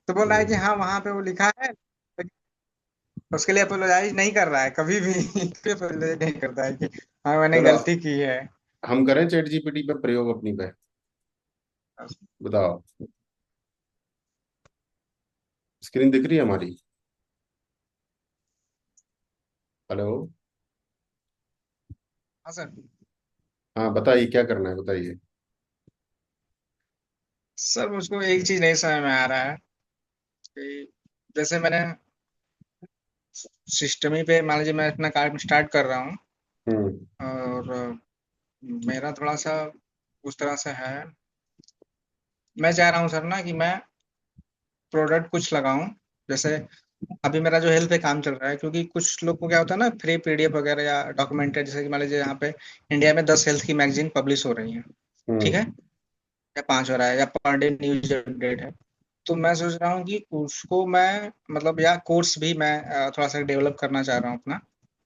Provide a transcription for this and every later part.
तो बोल रहा है कि हम्म। हाँ वहां पे वो लिखा है, उसके लिए अपोलोजाइज नहीं कर रहा है कभी भी। अपोलोजाइज नहीं करता है कि हाँ मैंने चलो गलती की है। हम करें चैट जीपीटी पर प्रयोग अपनी पे। बताओ। स्क्रीन दिख रही है हमारी? हेलो। हाँ सर। हाँ बताइए क्या करना है बताइए। सर मुझको एक चीज नहीं समझ में आ रहा है कि जैसे मैंने सिस्टम ही पे मान लीजिए मैं अपना काम स्टार्ट कर रहा हूँ, हम्म। और मेरा थोड़ा सा उस तरह से है। मैं चाह रहा हूँ सर ना कि मैं प्रोडक्ट कुछ लगाऊं, जैसे अभी मेरा जो हेल्थ पे काम चल रहा है, क्योंकि कुछ लोग को क्या होता है ना, फ्री पीडीएफ वगैरह या डॉक्यूमेंटेड, जैसे कि मान लीजिए यहाँ पे इंडिया में 10 हेल्थ की मैगजीन पब्लिश हो रही है, ठीक है, हम्म। या 5 हो रहा है, या पर डे न्यूज अपडेट है। तो मैं सोच रहा हूँ कि उसको मैं मतलब या कोर्स भी मैं थोड़ा सा डेवलप करना चाह रहा हूँ अपना।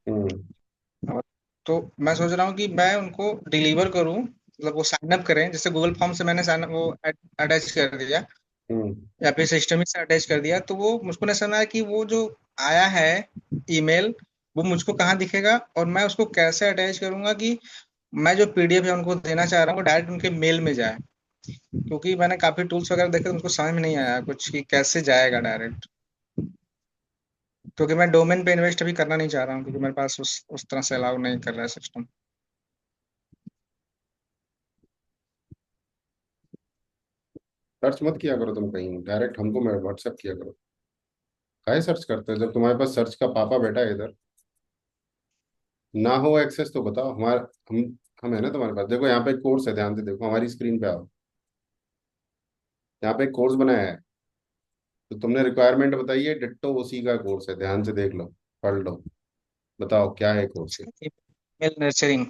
हम्म। और तो मैं सोच रहा हूँ कि मैं उनको डिलीवर करूँ, मतलब वो साइन अप करें, जैसे गूगल फॉर्म से मैंने साइन वो अटैच कर दिया, हम्म। या फिर सिस्टम ही से अटैच कर दिया, तो वो मुझको नहीं समझ आया कि वो जो आया है ईमेल, वो मुझको कहाँ दिखेगा, और मैं उसको कैसे अटैच करूंगा कि मैं जो पीडीएफ है उनको देना चाह रहा हूँ वो डायरेक्ट उनके मेल में जाए। क्योंकि मैंने काफी टूल्स वगैरह देखे तो उनको समझ में नहीं आया कुछ कि कैसे जाएगा डायरेक्ट। क्योंकि मैं डोमेन पे इन्वेस्ट अभी करना नहीं चाह रहा हूँ, क्योंकि मेरे पास उस तरह से अलाउ नहीं कर रहा है सिस्टम। सर्च मत किया करो तुम कहीं, डायरेक्ट हमको मैं व्हाट्सएप किया करो। काहे सर्च करते हो जब तुम्हारे पास सर्च का पापा बैठा है इधर। ना हो एक्सेस तो बताओ हमारा। हम है ना तुम्हारे पास, देखो यहाँ पे एक कोर्स है, ध्यान से देखो हमारी स्क्रीन पे आओ। यहाँ पे एक कोर्स बनाया है, तो तुमने रिक्वायरमेंट बताई है, डिट्टो उसी का कोर्स है, ध्यान से देख लो, पढ़ लो। बताओ क्या है कोर्स। Email nurturing.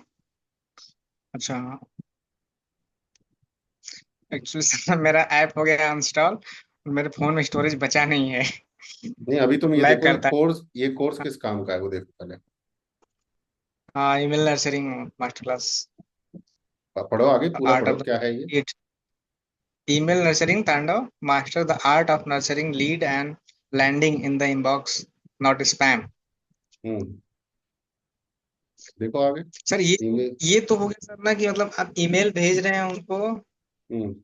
अच्छा। एक्चुअली सर मेरा ऐप हो गया इंस्टॉल, मेरे फोन में स्टोरेज बचा नहीं है। नहीं अभी तुम ये मैं देखो, करता। ये कोर्स किस काम का है वो देखो पहले। हाँ, ईमेल नर्सरिंग मास्टर क्लास, पढ़ो आगे पूरा आर्ट पढ़ो, ऑफ द क्या है ये। It. Email nurturing Tandav master the art of nurturing lead and landing in the inbox, not spam. Hmm. देखो आगे। सर ये ईमेल। ये तो हो गया सर ना कि मतलब आप ईमेल भेज रहे हैं उनको। हम्म।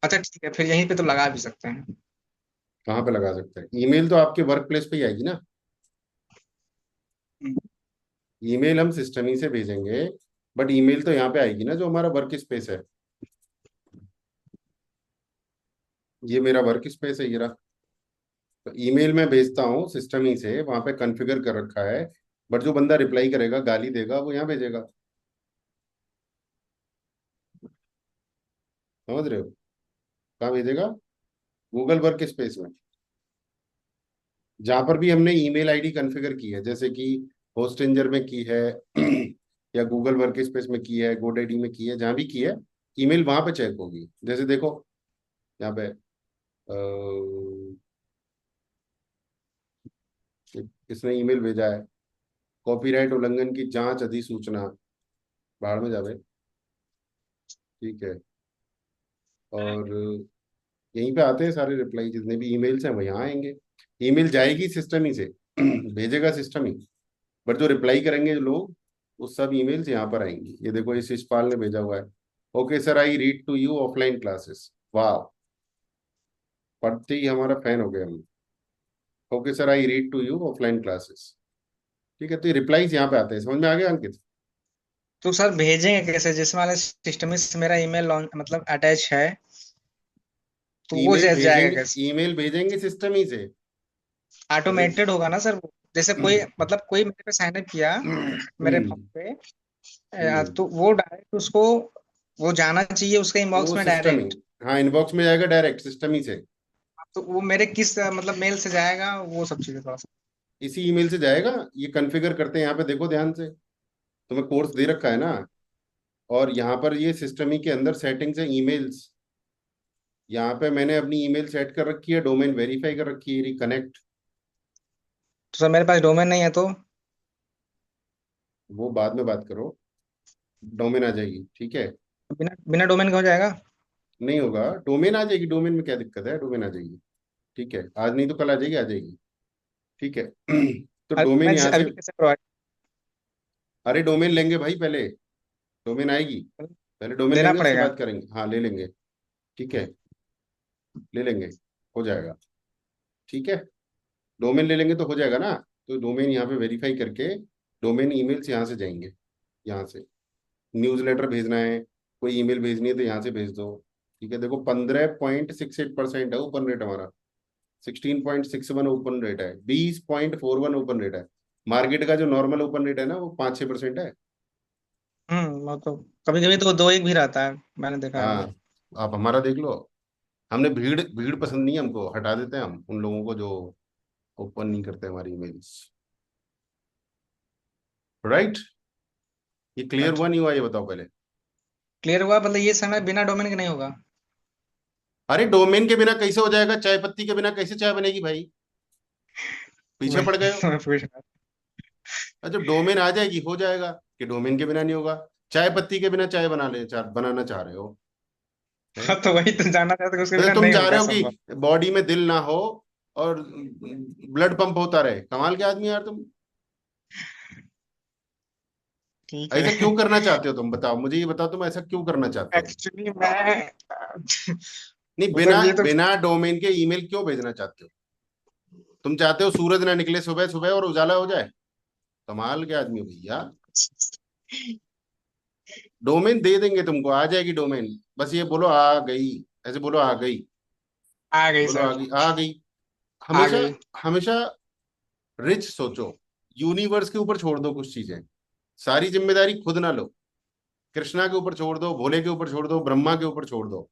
अच्छा ठीक है, फिर यहीं पे तो लगा भी सकते हैं। कहाँ पे लगा सकते हैं, ईमेल तो आपके वर्क प्लेस पे ही आएगी ना। हम्म। ईमेल हम सिस्टम ही से भेजेंगे, बट ईमेल तो यहाँ पे आएगी ना जो हमारा वर्क स्पेस है। ये मेरा वर्क स्पेस है, ये रहा। तो ईमेल मैं भेजता हूँ सिस्टम ही से, वहां पे कॉन्फ़िगर कर रखा है। बट जो बंदा रिप्लाई करेगा, गाली देगा, वो यहाँ भेजेगा। समझ रहे हो? कहाँ भेजेगा? गूगल वर्क स्पेस में। जहां पर भी हमने ईमेल आईडी कॉन्फ़िगर की है, जैसे कि होस्टेंजर में की है या गूगल वर्क स्पेस में की है, गोडैडी में की है, जहां भी की है, ईमेल वहां पे चेक होगी। जैसे देखो यहाँ पे किसने ईमेल भेजा है, कॉपीराइट उल्लंघन की जांच अधिसूचना, बाहर में जावे। ठीक है। और यहीं पे आते हैं सारे रिप्लाई, जितने भी ईमेल्स हैं वो यहाँ आएंगे। ईमेल जाएगी सिस्टम ही से भेजेगा सिस्टम ही। बट जो रिप्लाई करेंगे जो लोग, वो सब ईमेल्स यहाँ पर आएंगी। ये देखो, इस यशपाल ने भेजा हुआ है। Okay sir, I read to you offline classes. वाह, पढ़ते ही हमारा फैन हो गए हम। Okay sir, I read to you offline classes. ठीक है, तो ये रिप्लाईज यहाँ पे आते हैं, समझ में आ गया अंकित? तो सर भेजेंगे कैसे, जिस वाले सिस्टम में से मेरा ईमेल मतलब अटैच है, तो वो जाएगा कैसे? ईमेल भेजेंगे सिस्टम ही से। जैसे ऑटोमेटेड होगा ना सर वो, जैसे कोई मतलब कोई मेरे पे साइन अप किया मेरे फोन हम्म। पे, हम्म। तो वो डायरेक्ट उसको वो जाना चाहिए उसके वो इनबॉक्स में सिस्टम ही, डायरेक्ट। हाँ इनबॉक्स में जाएगा डायरेक्ट सिस्टम ही से। तो वो मेरे किस मतलब मेल से जाएगा, वो सब चीजें थोड़ा सा। इसी ईमेल से जाएगा। ये कॉन्फ़िगर करते हैं यहाँ पे, देखो ध्यान से। तुम्हें कोर्स दे रखा है ना, और यहाँ पर ये सिस्टम ही के अंदर सेटिंग्स है, ईमेल्स। यहाँ पे मैंने अपनी ईमेल सेट कर रखी है, डोमेन वेरीफाई कर रखी है, रिकनेक्ट। तो सर मेरे पास डोमेन नहीं है तो? वो बाद में बात करो, डोमेन आ जाएगी, ठीक है। बिना बिना डोमेन का हो जाएगा? नहीं होगा, डोमेन आ जाएगी, डोमेन में क्या दिक्कत है, डोमेन आ जाएगी। ठीक है, आज नहीं तो कल आ जाएगी, आ जाएगी। ठीक है। तो मैं डोमेन यहाँ से, अभी कैसे प्रोवाइड अरे डोमेन लेंगे भाई पहले, डोमेन आएगी, पहले डोमेन लेना लेंगे उसके पड़ेगा? बाद करेंगे, हाँ ले लेंगे। ठीक है, ले लेंगे, हो जाएगा। ठीक है, डोमेन ले लेंगे तो हो जाएगा ना। तो डोमेन यहाँ पे वेरीफाई करके डोमेन ईमेल्स यहाँ से जाएंगे, यहाँ से न्यूज़लेटर भेजना है, कोई ईमेल भेजनी है तो यहाँ से भेज दो। ठीक है, देखो 15.68% है ओपन रेट हमारा, 16.61 ओपन रेट है, 20.41 ओपन रेट है। मार्केट का जो नॉर्मल ओपन रेट है ना वो 5-6% है। वो तो कभी कभी तो 2-1 भी रहता है, मैंने देखा है। हाँ, आप हमारा देख लो। हमने भीड़ भीड़ पसंद नहीं है, हमको हटा देते हैं हम उन लोगों को जो ओपन नहीं करते हमारी ईमेल्स। राइट, ये क्लियर बट हुआ नहीं हुआ ये बताओ पहले। क्लियर हुआ, मतलब ये समय बिना डोमेन के नहीं होगा? अरे डोमेन के बिना कैसे हो जाएगा, चाय पत्ती के बिना कैसे चाय बनेगी भाई, पीछे वही पड़ गए हो। मैं पूछ रहा और जब डोमेन आ जाएगी हो जाएगा, कि डोमेन के बिना नहीं होगा। चाय पत्ती के बिना चाय बनाना चाह रहे हो, था। हैं? हाँ, तो वही तो जानना चाहते कि उसके तो बिना तुम नहीं चाह रहे होगा हो संभव। कि बॉडी में दिल ना हो और ब्लड पंप होता रहे, कमाल के आदमी यार तुम। ठीक ऐसा है। क्यों करना चाहते हो तुम, बताओ मुझे, ये बताओ तुम ऐसा क्यों करना चाहते हो। एक्चुअली मैं नहीं, बिना मतलब ये तो बिना डोमेन के ईमेल क्यों भेजना चाहते हो। तुम चाहते हो सूरज ना निकले सुबह सुबह और उजाला हो जाए, कमाल के आदमी हो भैया। डोमेन दे देंगे तुमको, आ जाएगी डोमेन, बस ये बोलो आ गई, ऐसे बोलो आ गई, आ गई बोलो आ सर। गई, आ गई। आ हमेशा गई। हमेशा रिच सोचो, यूनिवर्स के ऊपर छोड़ दो कुछ चीजें, सारी जिम्मेदारी खुद ना लो। कृष्णा के ऊपर छोड़ दो, भोले के ऊपर छोड़ दो, ब्रह्मा के ऊपर छोड़ दो।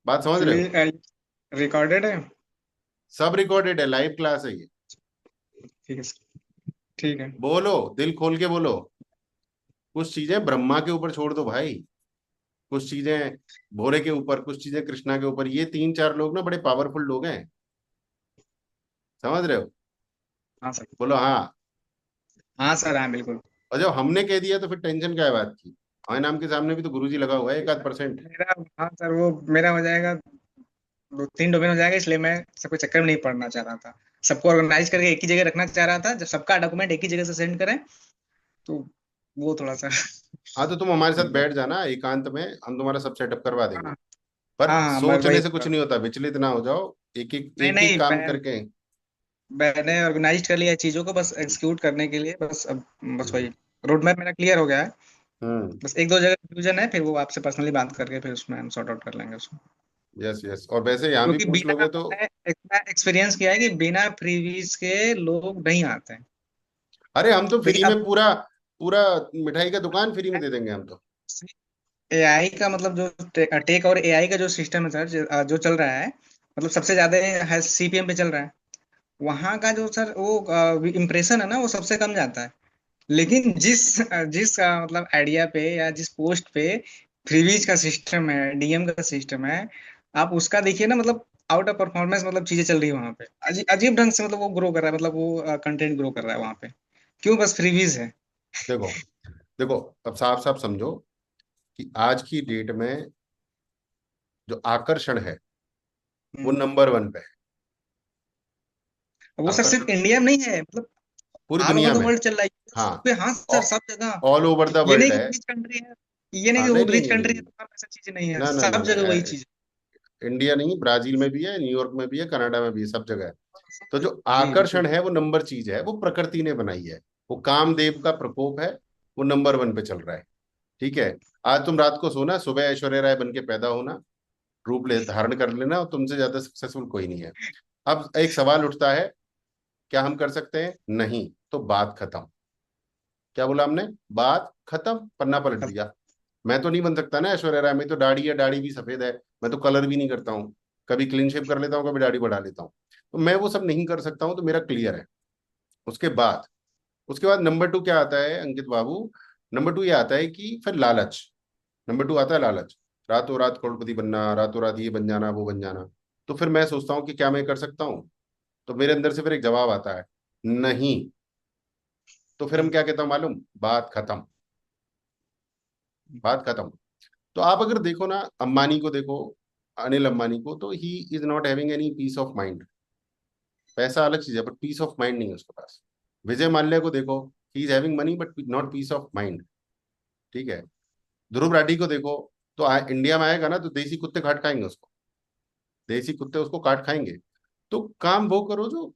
बात समझ रहे हो। एक्चुअली रिकॉर्डेड है। सब रिकॉर्डेड है, लाइव क्लास है ये। ठीक है सर, ठीक है। बोलो, दिल खोल के बोलो। कुछ चीजें ब्रह्मा के ऊपर छोड़ दो भाई, कुछ चीजें भोले के ऊपर, कुछ चीजें कृष्णा के ऊपर। ये 3-4 लोग ना बड़े पावरफुल लोग हैं, समझ रहे हो। हाँ सर। बोलो हाँ। हाँ सर, हाँ बिल्कुल। और जब हमने कह दिया तो फिर टेंशन क्या है बात की। हमारे नाम के सामने भी तो गुरुजी लगा हुआ है, 1-8%। मेरा, हाँ सर, वो मेरा हो जाएगा, 2-3 डोमेन हो जाएगा, इसलिए मैं सबको चक्कर में नहीं पड़ना चाह रहा था। सबको ऑर्गेनाइज करके एक ही जगह रखना चाह रहा था, जब सबका डॉक्यूमेंट एक ही जगह से सेंड करें, तो वो थोड़ा सा हाँ तो तुम हमारे साथ दिक्कत। बैठ जाना एकांत में, हम तुम्हारा सब सेटअप करवा देंगे। हाँ पर हाँ हाँ, मैं सोचने वही से कुछ थोड़ा। नहीं होता, विचलित ना हो जाओ, नहीं एक एक नहीं, काम करके। मैंने ऑर्गेनाइज कर लिया चीजों को, बस एग्जीक्यूट करने के लिए, बस अब बस हम्म। वही रोड मैप मेरा क्लियर हो गया है। हम्म। बस एक दो जगह कंफ्यूजन है, फिर वो आपसे पर्सनली बात करके फिर उसमें हम सॉर्ट आउट कर लेंगे उसको। यस यस, और वैसे यहाँ भी क्योंकि पूछ बिना, लोगे तो। मैं एक्सपीरियंस किया है कि बिना फ्रीबीज के लोग नहीं आते हैं। अरे हम तो क्योंकि फ्री अब में पूरा पूरा मिठाई का दुकान फ्री में दे देंगे हम तो। एआई का मतलब जो टेक और एआई का जो सिस्टम है सर, जो चल रहा है, मतलब सबसे ज्यादा है सीपीएम पे चल रहा है। वहां का जो सर वो इम्प्रेशन है ना, वो सबसे कम जाता है। लेकिन जिस जिस मतलब आइडिया पे या जिस पोस्ट पे फ्रीबीज का सिस्टम है, डीएम का सिस्टम है, आप उसका देखिए ना, मतलब आउट ऑफ परफॉर्मेंस मतलब चीजें चल रही है वहां पे, अजीब ढंग से, मतलब वो ग्रो कर रहा है, मतलब वो कंटेंट ग्रो कर रहा है वहां पे। क्यों? बस फ्रीबीज है। देखो देखो, अब साफ साफ समझो कि आज की डेट में जो आकर्षण है वो हम्म। नंबर 1 पे है। वो सर सिर्फ आकर्षण इंडिया में नहीं है, मतलब पूरी ऑल ओवर दुनिया द में। वर्ल्ड चल रहा है, हाँ, यूट्यूब पे, हाँ सर, सब जगह। ऑल ओवर द ये वर्ल्ड नहीं कि है। रिच कंट्री है, ये नहीं हाँ कि नहीं वो नहीं रिच नहीं कंट्री है नहीं, तो वहाँ ऐसा चीज नहीं है, ना ना ना सब ना, जगह वही चीज इंडिया नहीं, ब्राजील में भी है, न्यूयॉर्क में भी है, कनाडा में भी है, सब जगह है। तो है। जो जी आकर्षण बिल्कुल। है वो नंबर चीज है, वो प्रकृति ने बनाई है। वो कामदेव का प्रकोप है, वो नंबर 1 पे चल रहा है। ठीक है, आज तुम रात को सोना, सुबह ऐश्वर्या राय बन के पैदा होना, रूप ले धारण कर लेना, और तुमसे ज्यादा सक्सेसफुल कोई नहीं है। अब एक सवाल उठता है, क्या हम कर सकते हैं, नहीं, तो बात खत्म। क्या बोला हमने, बात खत्म, पन्ना पलट दिया। मैं तो नहीं बन सकता ना ऐश्वर्या राय, में तो दाढ़ी है, दाढ़ी भी सफेद है, मैं तो कलर भी नहीं करता हूँ, कभी क्लीन शेव कर लेता हूँ, कभी दाढ़ी बढ़ा लेता हूँ। तो मैं वो सब नहीं कर सकता हूँ, तो मेरा क्लियर है। उसके बाद उसके बाद नंबर 2 क्या आता है अंकित बाबू, नंबर 2 ये आता है कि फिर लालच। नंबर 2 आता है लालच, रातों रात करोड़पति बनना, रातों रात ये बन जाना, वो बन जाना। तो फिर मैं सोचता हूँ कि क्या मैं कर सकता हूँ, तो मेरे अंदर से फिर एक जवाब आता है, नहीं। तो फिर हम क्या कहता हूँ मालूम, बात खत्म, बात खत्म। तो आप अगर देखो ना, अंबानी को देखो, अनिल अंबानी को, तो he is not having any peace of mind. पैसा अलग चीज है, बट पीस ऑफ माइंड नहीं है उसके पास। विजय माल्या को देखो, he is having money but not peace of mind. ठीक है। ध्रुव राठी को देखो, तो इंडिया में आएगा ना तो देसी कुत्ते काट खाएंगे उसको, देसी कुत्ते उसको काट खाएंगे। तो काम वो करो जो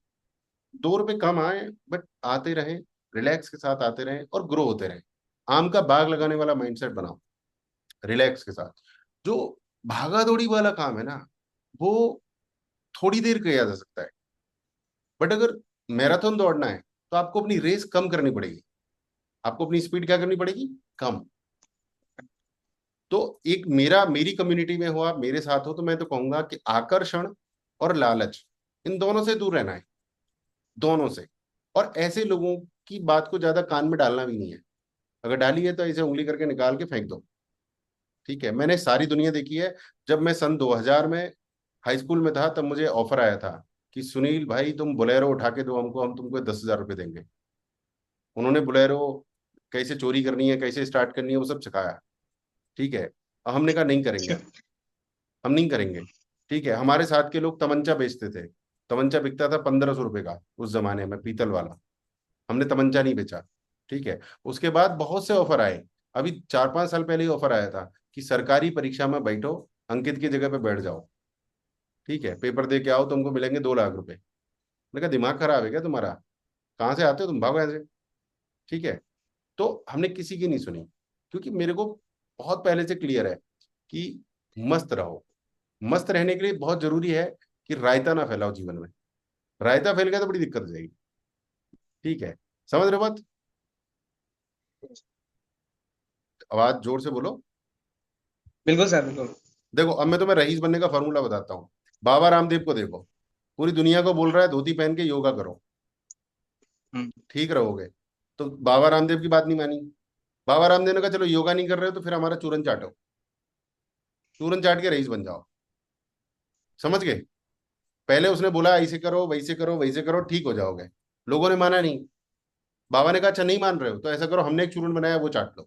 2 रुपए कम आए बट आते रहे, रिलैक्स के साथ आते रहे और ग्रो होते रहे। आम का बाग लगाने वाला माइंडसेट बनाओ, रिलैक्स के साथ। जो भागा दौड़ी वाला काम है ना, वो थोड़ी देर किया जा सकता है, बट अगर मैराथन दौड़ना है तो आपको अपनी रेस कम करनी पड़ेगी, आपको अपनी स्पीड क्या करनी पड़ेगी, कम। तो एक मेरी कम्युनिटी में हो, आप मेरे साथ हो, तो मैं तो कहूंगा कि आकर्षण और लालच, इन दोनों से दूर रहना है, दोनों से। और ऐसे लोगों की बात को ज्यादा कान में डालना भी नहीं है, अगर डाली है तो ऐसे उंगली करके निकाल के फेंक दो। ठीक है। मैंने सारी दुनिया देखी है। जब मैं सन 2000 में हाई स्कूल में था, तब मुझे ऑफर आया था कि सुनील भाई तुम बोलेरो उठा के दो हमको, हम तुमको 10,000 रुपये देंगे। उन्होंने बोलेरो कैसे चोरी करनी है, कैसे स्टार्ट करनी है, वो सब सिखाया। ठीक है। और हमने कहा नहीं करेंगे हम नहीं करेंगे। ठीक है। हमारे साथ के लोग तमंचा बेचते थे, तमंचा बिकता था 1,500 रुपये का उस जमाने में, पीतल वाला। हमने तमंचा नहीं बेचा। ठीक है। उसके बाद बहुत से ऑफर आए। अभी 4-5 साल पहले ही ऑफर आया था कि सरकारी परीक्षा में बैठो, अंकित की जगह पे बैठ जाओ। ठीक है। पेपर दे के आओ, तुमको मिलेंगे 2 लाख रुपए। मैंने कहा दिमाग खराब है क्या तुम्हारा, कहाँ से आते हो तुम, भागो यहाँ से। ठीक है। तो हमने किसी की नहीं सुनी, क्योंकि मेरे को बहुत पहले से क्लियर है कि मस्त रहो। मस्त रहने के लिए बहुत जरूरी है कि रायता ना फैलाओ जीवन में। रायता फैल गया तो बड़ी दिक्कत हो जाएगी। ठीक है। समझ रहे हो बात? आवाज जोर से बोलो। बिल्कुल सर, बिल्कुल। देखो अब मैं तुम्हें रईस बनने का फॉर्मूला बताता हूँ। बाबा रामदेव को देखो, पूरी दुनिया को बोल रहा है धोती पहन के योगा करो, हुँ। ठीक रहोगे। तो बाबा रामदेव की बात नहीं मानी। बाबा रामदेव ने कहा चलो योगा नहीं कर रहे हो तो फिर हमारा चूरन चाटो, चूरन चाट के रईस बन जाओ। समझ गए? पहले उसने बोला ऐसे करो वैसे करो वैसे करो ठीक हो जाओगे, लोगों ने माना नहीं। बाबा ने कहा अच्छा नहीं मान रहे हो तो ऐसा करो, हमने एक चूरन बनाया वो चाट लो,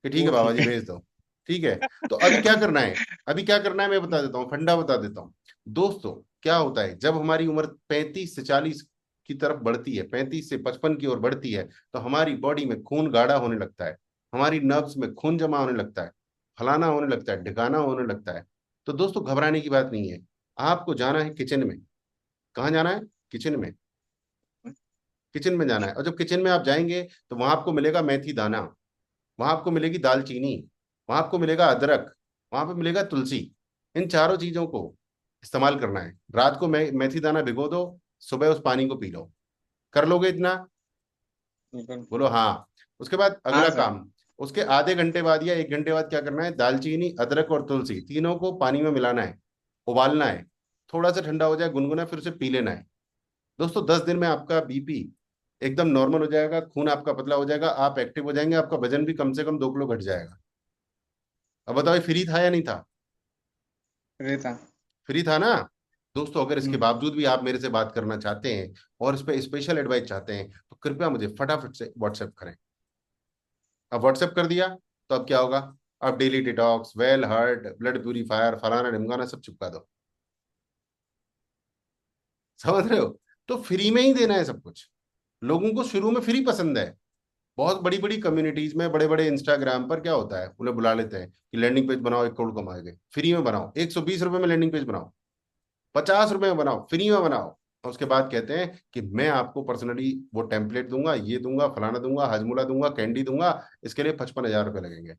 कि ठीक है वो बाबा ठीक जी है। भेज दो। ठीक है। तो अभी क्या करना है, अभी क्या करना है मैं बता देता हूँ, फंडा बता देता हूँ। दोस्तों क्या होता है जब हमारी उम्र 35 से 40 की तरफ बढ़ती है, 35 से 55 की ओर बढ़ती है, तो हमारी बॉडी में खून गाढ़ा होने लगता है, हमारी नर्व्स में खून जमा होने लगता है, फलाना होने लगता है, ढिकाना होने लगता है। तो दोस्तों घबराने की बात नहीं है, आपको जाना है किचन में। कहाँ जाना है? किचन में। किचन में जाना है, और जब किचन में आप जाएंगे तो वहां आपको मिलेगा मेथी दाना, वहां आपको मिलेगी दालचीनी, वहां आपको मिलेगा अदरक, वहां पे मिलेगा तुलसी। इन चारों चीजों को इस्तेमाल करना है। रात को मेथी दाना भिगो दो, सुबह उस पानी को पी लो। कर लोगे इतना? बिल्कुल। बोलो हाँ। उसके बाद हाँ अगला सर। काम, उसके आधे घंटे बाद या 1 घंटे बाद क्या करना है, दालचीनी अदरक और तुलसी तीनों को पानी में मिलाना है, उबालना है, थोड़ा सा ठंडा हो जाए गुनगुना, फिर उसे पी लेना है। दोस्तों 10 दिन में आपका बीपी एकदम नॉर्मल हो जाएगा, खून आपका पतला हो जाएगा, आप एक्टिव हो जाएंगे, आपका वजन भी कम से कम 2 किलो घट जाएगा। अब बताओ ये फ्री था या नहीं था? रहता। फ्री था ना? दोस्तों अगर इसके हुँ। बावजूद भी आप मेरे से बात करना चाहते हैं और इस पे स्पेशल एडवाइस चाहते हैं तो कृपया मुझे फटाफट से व्हाट्सएप करें। अब व्हाट्सएप कर दिया तो अब क्या होगा, अब daily detox, well heart, blood purifier, फलाना ढिमकाना सब चिपका दो। समझ रहे हो? तो फ्री में ही देना है सब कुछ। लोगों को शुरू में फ्री पसंद है। बहुत बड़ी बड़ी कम्युनिटीज में, बड़े बड़े इंस्टाग्राम पर क्या होता है, उन्हें बुला लेते हैं कि लैंडिंग पेज बनाओ 1 करोड़ कमाएंगे, फ्री में बनाओ, 120 रुपए में लैंडिंग पेज बनाओ, 50 रुपए में बनाओ, फ्री में बनाओ। और उसके बाद कहते हैं कि मैं आपको पर्सनली वो टेम्पलेट दूंगा, ये दूंगा, फलाना दूंगा, हाजमूला दूंगा, कैंडी दूंगा, इसके लिए 55,000 रुपए लगेंगे।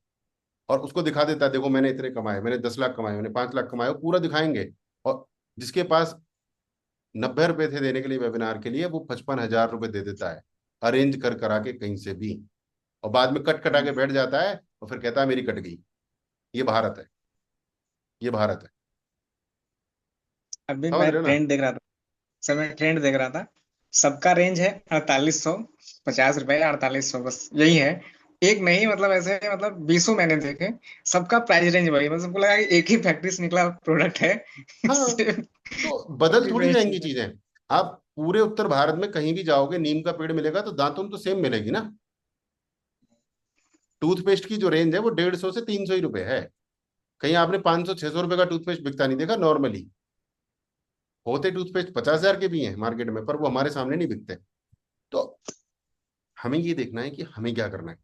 और उसको दिखा देता है देखो मैंने इतने कमाए, मैंने 10 लाख कमाए, मैंने 5 लाख कमाए, वो पूरा दिखाएंगे। और जिसके पास 90 रुपए थे देने के लिए वेबिनार के लिए, वो 55,000 रुपए दे देता है, अरेंज कर करा के कहीं से भी। और बाद में कट कटा हुँ। के बैठ जाता है और फिर कहता है मेरी कट गई। ये भारत है, ये भारत है। अभी समझ मैं रहे हो ना? ट्रेंड देख रहा था। सर मैं ट्रेंड देख रहा था। सबका रेंज है 4800, 50 रुपए, 4800, बस यही है। एक नहीं, मतलब ऐसे मतलब बीसों मैंने देखे। सबका प्राइस रेंज वही, मतलब सबको लगा कि एक ही फैक्ट्री से निकला प्रोडक्ट है। हाँ। सेम तो बदल कॉपी थोड़ी पेस्ट जाएंगी है। चीजें। आप पूरे उत्तर भारत में कहीं भी जाओगे, नीम का पेड़ मिलेगा तो दातुन तो सेम मिलेगी ना। टूथपेस्ट की जो रेंज है वो 150 से 300 ही रुपए है। कहीं आपने 500-600 रुपए का टूथपेस्ट बिकता नहीं देखा नॉर्मली। होते टूथपेस्ट 50,000 के भी हैं मार्केट में, पर वो हमारे सामने नहीं बिकते। तो हमें ये देखना है कि हमें क्या करना है।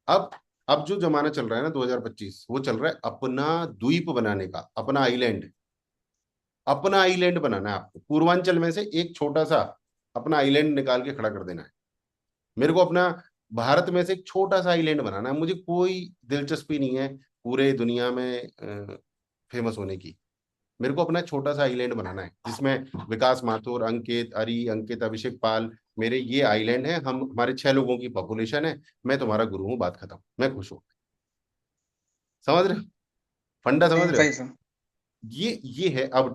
अब अब जो जमाना चल रहा है ना 2025, वो चल रहा है अपना द्वीप बनाने का, अपना आइलैंड। अपना आइलैंड बनाना है आपको, पूर्वांचल में से एक छोटा सा अपना आइलैंड निकाल के खड़ा कर देना है। मेरे को अपना भारत में से एक छोटा सा आइलैंड बनाना है। मुझे कोई दिलचस्पी नहीं है पूरे दुनिया में फेमस होने की। मेरे को अपना छोटा सा आइलैंड बनाना है जिसमें विकास माथुर, अंकित, अरी, अंकित, अभिषेक पाल, मेरे ये आइलैंड है। हम हमारे 6 लोगों की पॉपुलेशन है। मैं तुम्हारा गुरु हूँ, बात खत्म, मैं खुश हूँ। समझ रहे हो? फंडा समझ सही रहे हो? सही सर। ये है अब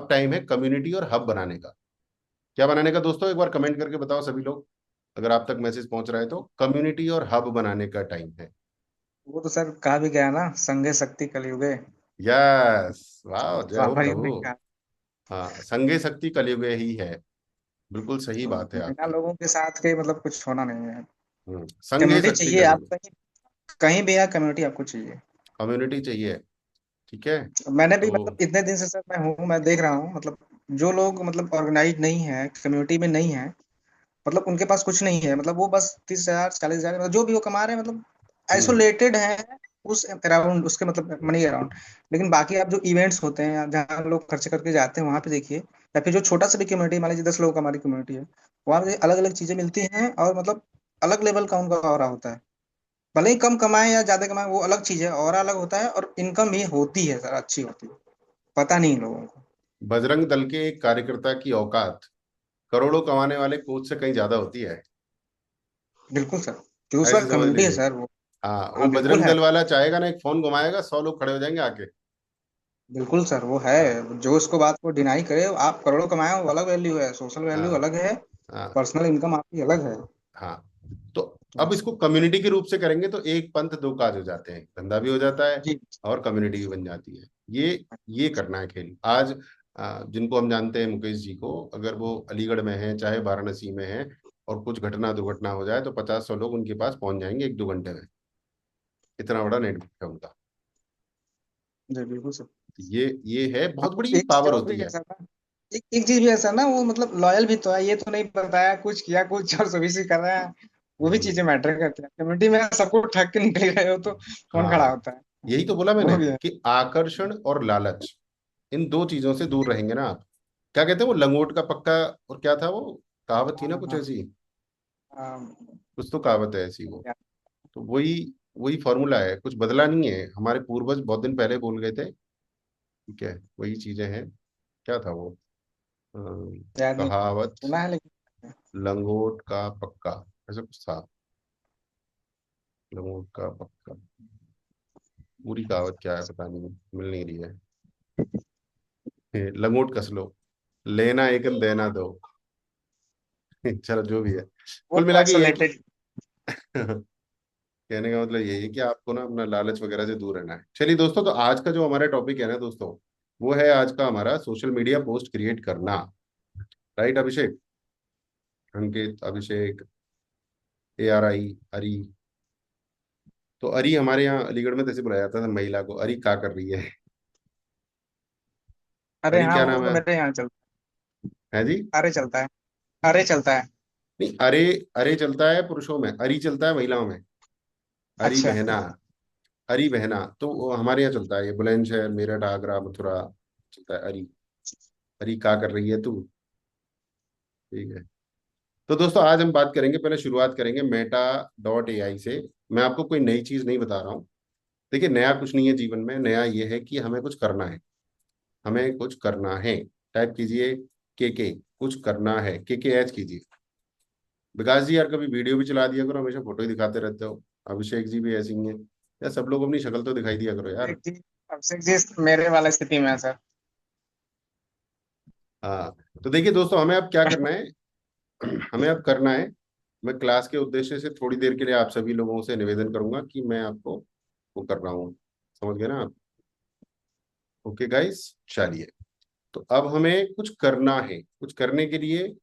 टाइम है कम्युनिटी और हब बनाने का। क्या बनाने का दोस्तों, एक बार कमेंट करके बताओ सभी लोग, अगर आप तक मैसेज पहुंच रहा है तो। कम्युनिटी और हब बनाने का टाइम है। वो तो सर कहा भी गया ना, संघे शक्ति कलयुगे। यस, वाह, जय हो बाबा जी प्रभु। ने कहा। हाँ, संगे शक्ति कलयुग ही है। बिल्कुल सही तो बात है बिना आपकी। लोगों के साथ के मतलब कुछ होना नहीं है। संगे कम्युनिटी शक्ति चाहिए, आप कलयुग। कहीं कहीं भी, या कम्युनिटी आपको चाहिए। कम्युनिटी चाहिए। ठीक है। मैंने भी तो मतलब इतने दिन से सर मैं देख रहा हूँ, मतलब जो लोग मतलब ऑर्गेनाइज नहीं है, कम्युनिटी में नहीं है, मतलब उनके पास कुछ नहीं है, मतलब वो बस 30,000 40,000 मतलब जो भी वो कमा रहे हैं, मतलब हम्म आइसोलेटेड है उस अराउंड, उसके मतलब मनी अराउंड। लेकिन बाकी आप जो इवेंट्स होते हैं जहाँ लोग खर्च करके जाते हैं, वहां पे देखिए, या फिर जो छोटा सा भी कम्युनिटी, मान लीजिए 10 लोगों का हमारी कम्युनिटी है, वहां पे अलग अलग चीजें मिलती हैं, और मतलब अलग लेवल का उनका ऑरा होता है। भले ही कम कमाए या ज्यादा कमाए, वो अलग चीज है, ऑरा अलग होता है, और इनकम भी होती है सर, अच्छी होती है। पता नहीं लोगों को। बजरंग दल के एक कार्यकर्ता की औकात करोड़ों कमाने वाले कोच से कहीं ज्यादा होती है। बिल्कुल सर, कि उसका ऐसे समझ कम्युनिटी है लीजिए। सर वो। हाँ, वो हाँ बिल्कुल बजरंग है। दल वाला चाहेगा ना, एक फोन घुमाएगा, 100 लोग खड़े हो जाएंगे आके। बिल्कुल सर, वो है। हाँ जो उसको बात को डिनाई करे, आप करोड़ों कमाए, वो अलग वैल्यू है, सोशल वैल्यू हाँ अलग है, हाँ पर्सनल इनकम आपकी अलग है। हाँ। तो अब इसको कम्युनिटी के रूप से करेंगे तो एक पंथ दो काज हो जाते हैं, धंधा भी हो जाता है जी। और कम्युनिटी भी बन जाती है। ये करना है खेल आज। जिनको हम जानते हैं, मुकेश जी को, अगर वो अलीगढ़ में है चाहे वाराणसी में है, और कुछ घटना दुर्घटना हो जाए तो 50-100 लोग उनके पास पहुंच जाएंगे 1-2 घंटे में। इतना बड़ा नेटवर्क है उनका। जी बिल्कुल सर। ये है, हाँ, बहुत बड़ी एक चीज पावर और भी होती है। ऐसा ना, एक चीज भी ऐसा ना, वो मतलब लॉयल भी तो है, ये तो नहीं बताया कुछ किया कुछ और सर्विस कर रहा है। वो भी हम्म, चीजें मैटर करती हैं, कम्युनिटी में सबको ठग के निकल गए हो तो कौन खड़ा हाँ, होता है। यही तो बोला मैंने वो भी है। कि आकर्षण और लालच, इन दो चीजों से दूर रहेंगे ना आप। क्या कहते हैं वो, लंगोट का पक्का, और क्या था वो कहावत थी ना हाँ कुछ हाँ ऐसी। हाँ। कुछ तो कहावत है ऐसी वो। तो वही वही फॉर्मूला है, कुछ बदला नहीं है। हमारे पूर्वज बहुत दिन पहले बोल गए थे। ठीक है, वही चीजें हैं। क्या था वो, अ, याद नहीं, कहावत, सुना है लेकिन। लंगोट का पक्का, ऐसा कुछ था। लंगोट का पक्का, पूरी कहावत क्या है पता नहीं, मिल नहीं रही है। लंगोट कस लो, लेना एक देना दो। चलो जो भी है, वो कुल तो मिला के ये है कि आइसोलेटेड। कहने का मतलब यही है कि आपको ना अपना लालच वगैरह से दूर रहना है। चलिए दोस्तों, तो आज का जो हमारा टॉपिक है ना दोस्तों, वो है आज का हमारा सोशल मीडिया पोस्ट क्रिएट करना। राइट अभिषेक, अंकित, अभिषेक, ARI, अरी। तो अरी हमारे यहाँ अलीगढ़ में तो ऐसे बुलाया जाता था महिला को, अरी क्या कर रही है। अरे अरी हाँ, क्या वो नाम तो है? मेरे यहाँ चलता है जी? है, अरे चलता है, अरे चलता है। नहीं, अरे, अरे चलता है पुरुषों में, अरी चलता है महिलाओं में। अरी अच्छा। बहना, अरी बहना तो वो हमारे यहाँ चलता है। ये बुलंदशहर, मेरठ, आगरा, मथुरा चलता है अरी। अरी क्या कर रही है तू। ठीक है। तो दोस्तों आज हम बात करेंगे, पहले शुरुआत करेंगे Meta.ai से। मैं आपको कोई नई चीज नहीं बता रहा हूँ। देखिए, नया कुछ नहीं है जीवन में, नया ये है कि हमें कुछ करना है। हमें कुछ करना है। टाइप कीजिए के कुछ करना है, KKH कीजिए। विकास जी यार, कभी वीडियो भी चला दिया करो, हमेशा फोटो ही दिखाते रहते हो। अभिषेक जी भी ऐसे ही हैं यार, सब लोग अपनी शक्ल तो दिखाई दिया करो यार। अभिषेक जी, अभिषेक जी मेरे वाला स्थिति में है सर। हाँ, तो देखिए दोस्तों, हमें अब क्या करना है। हमें अब करना है, मैं क्लास के उद्देश्य से थोड़ी देर के लिए आप सभी लोगों से निवेदन करूंगा कि मैं आपको वो कर रहा हूँ। समझ गए ना आप? ओके गाइस, चलिए। तो अब हमें कुछ करना है। कुछ करने के लिए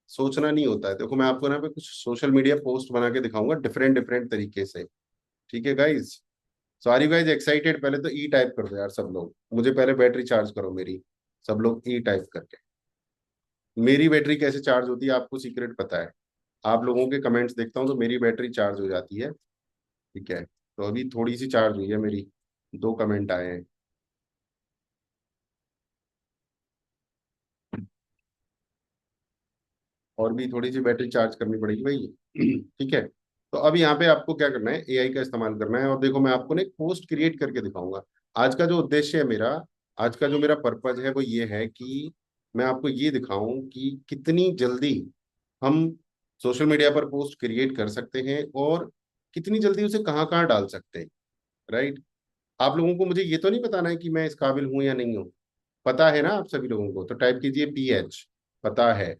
सोचना नहीं होता है। देखो, मैं आपको ना पे कुछ सोशल मीडिया पोस्ट बना के दिखाऊंगा डिफरेंट डिफरेंट तरीके से। ठीक है गाइस? Sorry guys, excited? पहले तो ई टाइप कर दो यार सब लोग, मुझे पहले बैटरी चार्ज करो मेरी। सब लोग ई टाइप करके। मेरी बैटरी कैसे चार्ज होती है आपको सीक्रेट पता है? आप लोगों के कमेंट्स देखता हूँ तो मेरी बैटरी चार्ज हो जाती है। ठीक है, तो अभी थोड़ी सी चार्ज हुई है मेरी, 2 कमेंट आए हैं। और भी थोड़ी सी बैटरी चार्ज करनी पड़ेगी भाई। ठीक है, तो अब यहाँ पे आपको क्या करना है, एआई का इस्तेमाल करना है। और देखो मैं आपको ना एक पोस्ट क्रिएट करके दिखाऊंगा। आज का जो उद्देश्य है मेरा, आज का जो मेरा पर्पज है वो ये है कि मैं आपको ये दिखाऊं कि कितनी जल्दी हम सोशल मीडिया पर पोस्ट क्रिएट कर सकते हैं और कितनी जल्दी उसे कहाँ कहाँ डाल सकते हैं। राइट। आप लोगों को मुझे ये तो नहीं बताना है कि मैं इस काबिल हूं या नहीं हूं। पता है ना आप सभी लोगों को? तो टाइप कीजिए PH, पता है।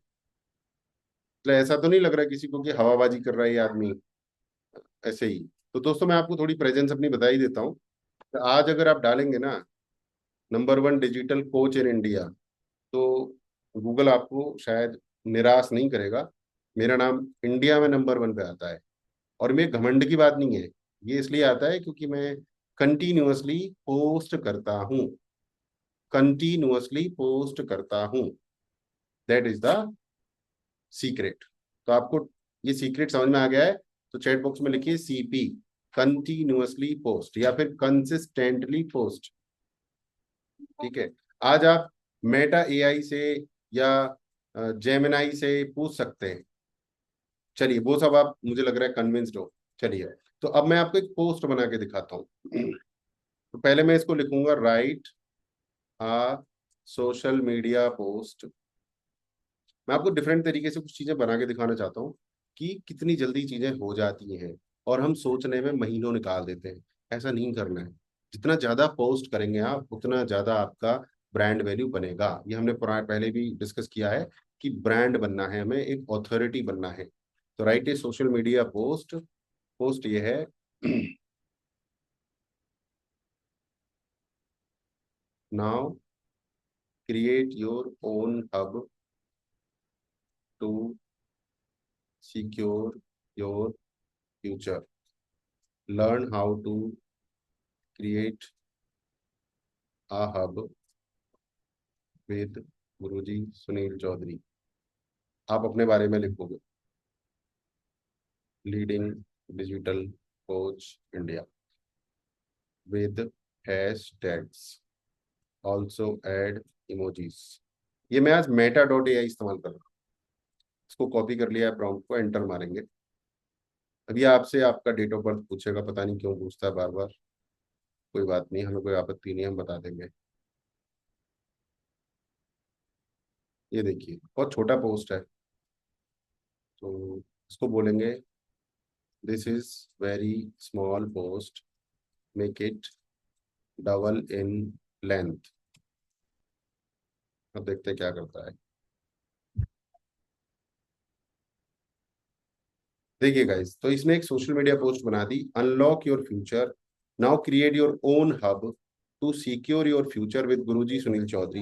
तो ऐसा तो नहीं लग रहा है किसी को कि हवाबाजी कर रहा है ये आदमी, ऐसे ही। तो दोस्तों मैं आपको थोड़ी प्रेजेंस अपनी बता ही देता हूँ। तो आज अगर आप डालेंगे ना, number 1 digital coach in India, तो गूगल आपको शायद निराश नहीं करेगा। मेरा नाम इंडिया में नंबर 1 पे आता है। और मैं घमंड की बात नहीं है, ये इसलिए आता है क्योंकि मैं कंटिन्यूअसली पोस्ट करता हूँ, कंटिन्यूअसली पोस्ट करता हूँ। That is the secret. तो आपको ये सीक्रेट समझ में आ गया है? तो चैट बॉक्स में लिखिए CP, कंटिन्यूअसली पोस्ट या फिर कंसिस्टेंटली पोस्ट। ठीक है। आज आप मेटा AI से या जेमिनाई से पूछ सकते हैं। चलिए वो सब आप, मुझे लग रहा है कन्विंस्ड हो। चलिए, तो अब मैं आपको एक पोस्ट बना के दिखाता हूँ। तो पहले मैं इसको लिखूंगा, राइट आ सोशल मीडिया पोस्ट। मैं आपको डिफरेंट तरीके से कुछ चीजें बना के दिखाना चाहता हूँ कि कितनी जल्दी चीजें हो जाती हैं और हम सोचने में महीनों निकाल देते हैं। ऐसा नहीं करना है। जितना ज्यादा पोस्ट करेंगे आप, उतना ज्यादा आपका ब्रांड वैल्यू बनेगा। ये हमने पहले भी डिस्कस किया है कि ब्रांड बनना है, हमें एक ऑथोरिटी बनना है। तो write a social media post. Post ये है, now create your own hub to secure your future, learn how to create a hub with Guruji Sunil Chaudhary. आप अपने बारे में लिखोगे, leading digital coach India with hashtags, also add emojis. ये मैं आज meta.ai इस्तेमाल कर रहा हूँ। इसको कॉपी कर लिया है, प्रॉम्प्ट को एंटर मारेंगे। अभी आपसे आपका डेट ऑफ बर्थ पूछेगा, पता नहीं क्यों पूछता है बार बार। कोई बात नहीं, हमें कोई आपत्ति नहीं, हम बता देंगे। ये देखिए बहुत छोटा पोस्ट है, तो इसको बोलेंगे this is very small post, make it double in length. अब देखते हैं क्या करता है। देखिए गाइस, तो इसने एक सोशल मीडिया पोस्ट बना दी, unlock your future, now create your own hub to secure your future with Guruji Sunil Chaudhary,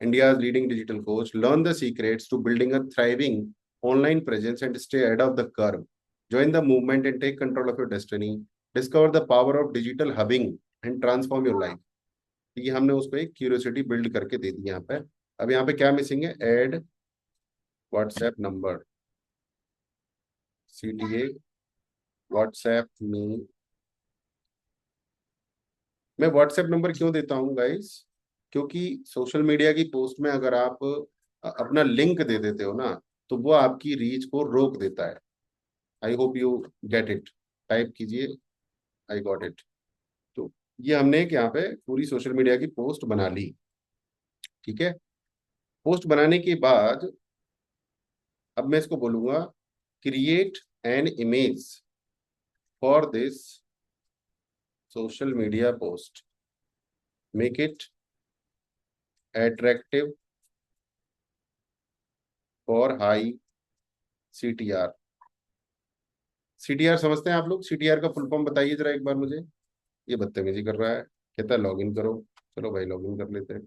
India's leading digital coach, learn the secrets to building a thriving online presence and stay ahead of the curve, join the movement and take control of your destiny, discover the power of digital hubbing and transform your life। ये हमने उसको एक curiosity build करके दे दी यहाँ पे। अब यहाँ पे क्या मिसिंग है, add WhatsApp number, CTA WhatsApp में। मैं व्हाट्सएप नंबर क्यों देता हूँ गाइस? क्योंकि सोशल मीडिया की पोस्ट में अगर आप अपना लिंक दे देते हो ना, तो वो आपकी रीच को रोक देता है। I hope you get it. Type कीजिए, आई गॉट इट। तो ये हमने एक यहाँ पे पूरी सोशल मीडिया की पोस्ट बना ली। ठीक है। पोस्ट बनाने के बाद अब मैं इसको बोलूंगा, create an image for this social media post, make it attractive for high CTR। CTR समझते हैं आप लोग? CTR का फुल फॉर्म बताइए जरा एक बार मुझे। ये बदतमीजी कर रहा है, कहता है लॉगिन करो। चलो भाई लॉगिन कर लेते हैं।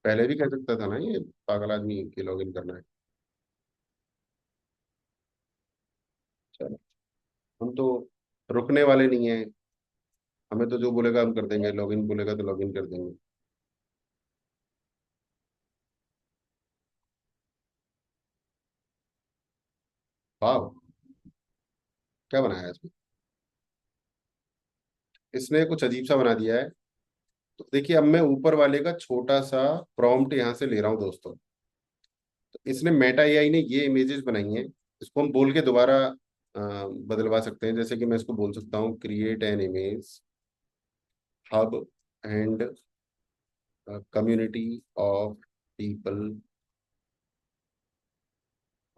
पहले भी कह सकता था ना ये पागल आदमी कि लॉगिन करना है। चलो, हम तो रुकने वाले नहीं है। हमें तो जो बोलेगा हम कर देंगे, लॉगिन बोलेगा तो लॉगिन कर देंगे। वाह, क्या बनाया है इसमें? इसने कुछ अजीब सा बना दिया है। तो देखिए, अब मैं ऊपर वाले का छोटा सा प्रॉम्प्ट यहाँ से ले रहा हूँ दोस्तों। तो इसने मेटा एआई ने ये इमेजेस बनाई हैं। इसको हम बोल के दोबारा बदलवा सकते हैं। जैसे कि मैं इसको बोल सकता हूँ create an image hub and community of people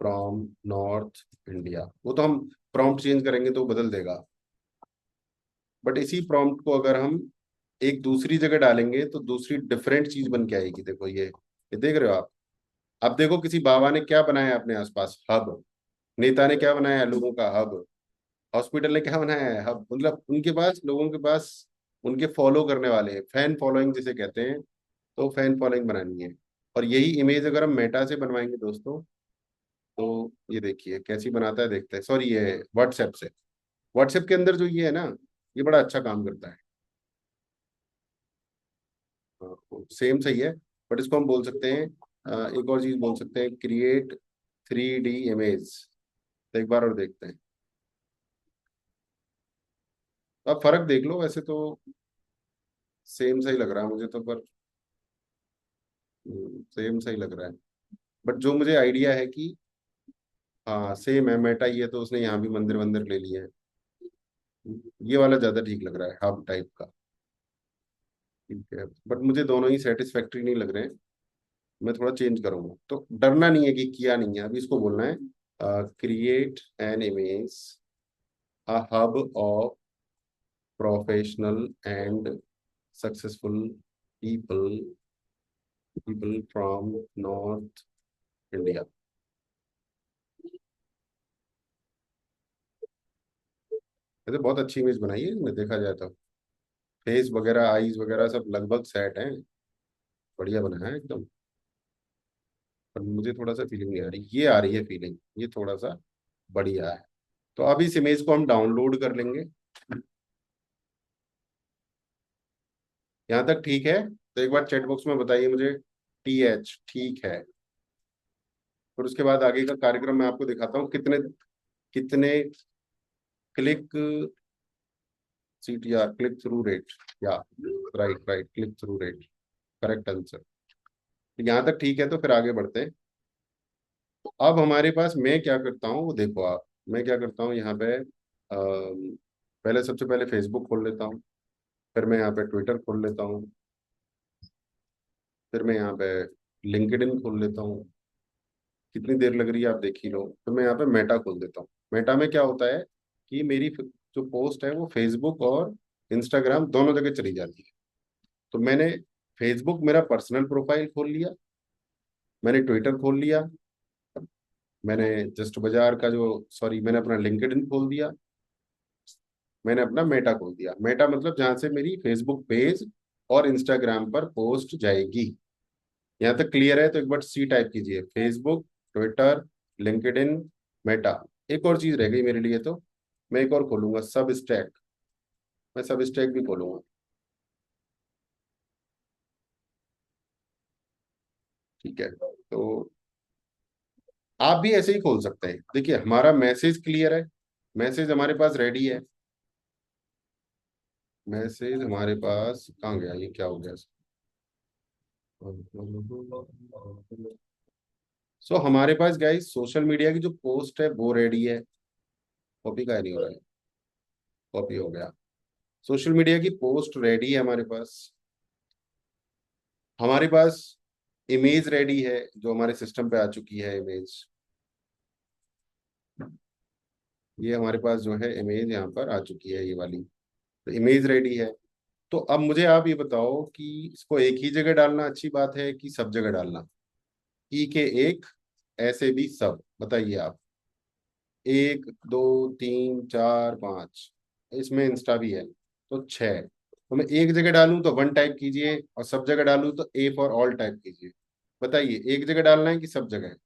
from north India. वो तो हम प्रॉम्प्ट चेंज करेंगे तो वो बदल देगा। बट इसी प्रॉम्प्ट को अगर हम एक दूसरी जगह डालेंगे तो दूसरी डिफरेंट चीज बन के आएगी। देखो ये देख रहे हो आप? अब देखो, किसी बाबा ने क्या बनाया है अपने आसपास? हब। नेता ने क्या बनाया है? लोगों का हब। हॉस्पिटल ने क्या बनाया है? हब। मतलब उनके पास, लोगों के पास उनके फॉलो करने वाले हैं, फैन फॉलोइंग जिसे कहते हैं। तो फैन फॉलोइंग बनानी है। और यही इमेज अगर हम मेटा से बनवाएंगे दोस्तों, तो ये देखिए कैसी बनाता है, देखते हैं। सॉरी, ये व्हाट्सएप से। व्हाट्सएप के अंदर जो ये है ना, ये बड़ा अच्छा काम करता है। सेम सही है। बट इसको हम बोल सकते हैं, एक और चीज बोल सकते हैं, क्रिएट 3D इमेज। तो एक बार और देखते हैं। अब फर्क देख लो, वैसे तो सेम सही लग रहा है मुझे तो, पर सेम सही लग रहा है। बट जो मुझे आइडिया है कि हाँ सेम है, मेटा ही है, तो उसने यहाँ भी मंदिर वंदिर ले लिया है। ये वाला ज्यादा ठीक लग रहा है, हब टाइप का। ठीक है, बट मुझे दोनों ही सेटिस्फैक्टरी नहीं लग रहे हैं। मैं थोड़ा चेंज करूंगा। तो डरना नहीं है कि किया नहीं है, अभी इसको बोलना है create an image a hub of professional and successful people people from north India. वैसे बहुत अच्छी इमेज बनाई है इसमें, देखा जाए तो। फेस वगैरह, आईज वगैरह सब लगभग सेट हैं। बढ़िया बना है एकदम। पर मुझे थोड़ा सा फीलिंग नहीं आ रही, ये आ रही है फीलिंग, ये थोड़ा सा बढ़िया है। तो अब इस इमेज को हम डाउनलोड कर लेंगे। यहाँ तक ठीक है? तो एक बार चैट बॉक्स में बताइए मुझे, TH ठीक है। फिर उसके बाद आगे का कार्यक्रम मैं आपको दिखाता हूँ। कितने कितने click, CTR, click through rate. या right right, click through rate, correct answer. यहाँ तक ठीक है, तो फिर आगे बढ़ते हैं। तो अब हमारे पास मैं क्या करता हूँ वो देखो आप। मैं क्या करता हूँ यहाँ पे, पहले सबसे पहले फेसबुक खोल लेता हूँ। फिर मैं यहाँ पे ट्विटर खोल लेता हूँ। फिर मैं यहाँ पे लिंक्डइन खोल लेता हूँ। कितनी देर लग रही है आप देख ही लो। फिर मैं यहाँ पे मेटा खोल देता हूँ। मेटा में क्या होता है कि मेरी जो पोस्ट है वो फेसबुक और इंस्टाग्राम दोनों जगह चली जाती है। तो मैंने फेसबुक मेरा पर्सनल प्रोफाइल खोल लिया, मैंने ट्विटर खोल लिया, मैंने जस्ट बाजार का जो, सॉरी, मैंने अपना लिंक्डइन खोल दिया, मैंने अपना मेटा खोल दिया। मेटा मतलब जहां से मेरी फेसबुक पेज और इंस्टाग्राम पर पोस्ट जाएगी। यहाँ तक क्लियर है? तो एक बार सी टाइप कीजिए, फेसबुक, ट्विटर, लिंक्डइन, मेटा। एक और चीज रह गई मेरे लिए, तो मैं एक और खोलूंगा, सब स्टैक। मैं सब स्टैक भी खोलूंगा। ठीक है, तो आप भी ऐसे ही खोल सकते हैं। देखिए, हमारा मैसेज क्लियर है, मैसेज हमारे पास रेडी है। मैसेज हमारे पास कहाँ गया? ये क्या हो गया? सो हमारे पास गाइस सोशल मीडिया की जो पोस्ट है वो रेडी है। कॉपी का नहीं हो रहा है? कॉपी हो गया। सोशल मीडिया की पोस्ट रेडी है हमारे पास। हमारे पास इमेज रेडी है, जो हमारे सिस्टम पे आ चुकी है इमेज। ये हमारे पास जो है इमेज यहाँ पर आ चुकी है, ये वाली। तो इमेज रेडी है। तो अब मुझे आप ये बताओ कि इसको एक ही जगह डालना अच्छी बात है कि सब जगह डालना? ई के एक, ऐसे भी सब, बताइए आप। एक, दो, तीन, चार, पाँच, इसमें इंस्टा भी है, तो छह। तो मैं एक जगह डालूं तो वन टाइप कीजिए, और सब जगह डालूं तो ए फॉर ऑल टाइप कीजिए। बताइए, एक जगह डालना है कि सब जगह?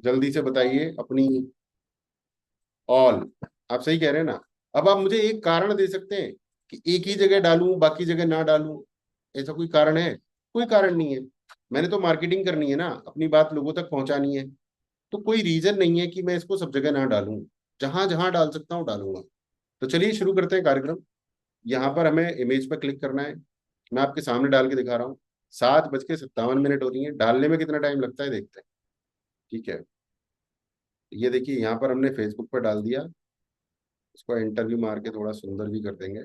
जल्दी से बताइए अपनी। ऑल। आप सही कह रहे हैं ना? अब आप मुझे एक कारण दे सकते हैं कि एक ही जगह डालूं बाकी जगह ना डालूं? ऐसा कोई कारण है? कोई कारण नहीं है। मैंने तो मार्केटिंग करनी है ना, अपनी बात लोगों तक पहुंचानी है। तो कोई रीजन नहीं है कि मैं इसको सब जगह ना डालूं। जहां जहां डाल सकता हूँ डालूंगा। तो चलिए शुरू करते हैं कार्यक्रम। यहाँ पर हमें इमेज पर क्लिक करना है। मैं आपके सामने डाल के दिखा रहा हूँ। 7:57 हो रही है। डालने में कितना टाइम लगता है देखते हैं। ठीक है। ये देखिए यहाँ पर हमने फेसबुक पर डाल दिया। इसको इंटरव्यू मार के थोड़ा सुंदर भी कर देंगे।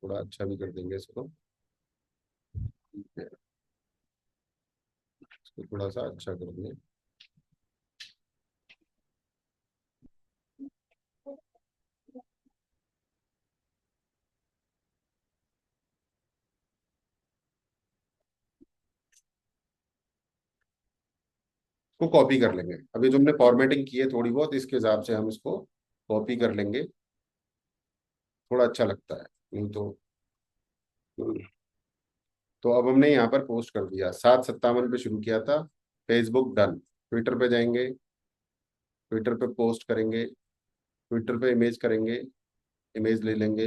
थोड़ा अच्छा भी कर देंगे इसको। ठीक है। इसको थोड़ा सा अच्छा कर देंगे। इसको कॉपी कर लेंगे। अभी जो हमने फॉर्मेटिंग की है थोड़ी बहुत, इसके हिसाब से हम इसको कॉपी कर लेंगे। थोड़ा अच्छा लगता है। नहीं तो तो अब हमने यहाँ पर पोस्ट कर दिया। 7:57 पे शुरू किया था। Facebook done. ट्विटर पे जाएंगे। ट्विटर पे पोस्ट करेंगे। ट्विटर पे इमेज करेंगे। इमेज ले लेंगे।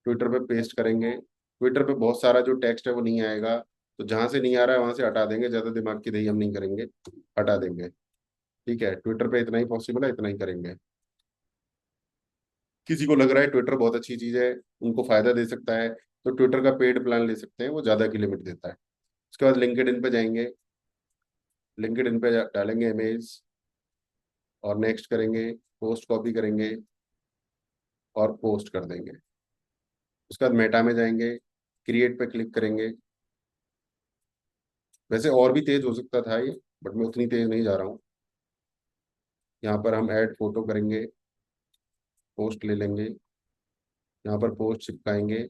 ट्विटर पे पेस्ट करेंगे। ट्विटर पे बहुत सारा जो टेक्स्ट है वो नहीं आएगा। तो जहां से नहीं आ रहा है वहां से हटा देंगे। ज्यादा दिमाग की दही हम नहीं करेंगे। हटा देंगे। ठीक है। ट्विटर पे इतना ही पॉसिबल है, इतना ही करेंगे। किसी को लग रहा है ट्विटर बहुत अच्छी चीज है, उनको फायदा दे सकता है, तो ट्विटर का पेड प्लान ले सकते हैं, वो ज्यादा की लिमिट देता है। उसके बाद लिंक्डइन पे जाएंगे। लिंक्डइन पे डालेंगे इमेज और नेक्स्ट करेंगे। पोस्ट कॉपी करेंगे और पोस्ट कर देंगे। उसके बाद मेटा में जाएंगे। क्रिएट पे क्लिक करेंगे। वैसे और भी तेज हो सकता था ये, बट मैं उतनी तेज नहीं जा रहा हूँ। यहाँ पर हम ऐड फोटो करेंगे। पोस्ट ले लेंगे। यहाँ पर पोस्ट चिपकाएंगे।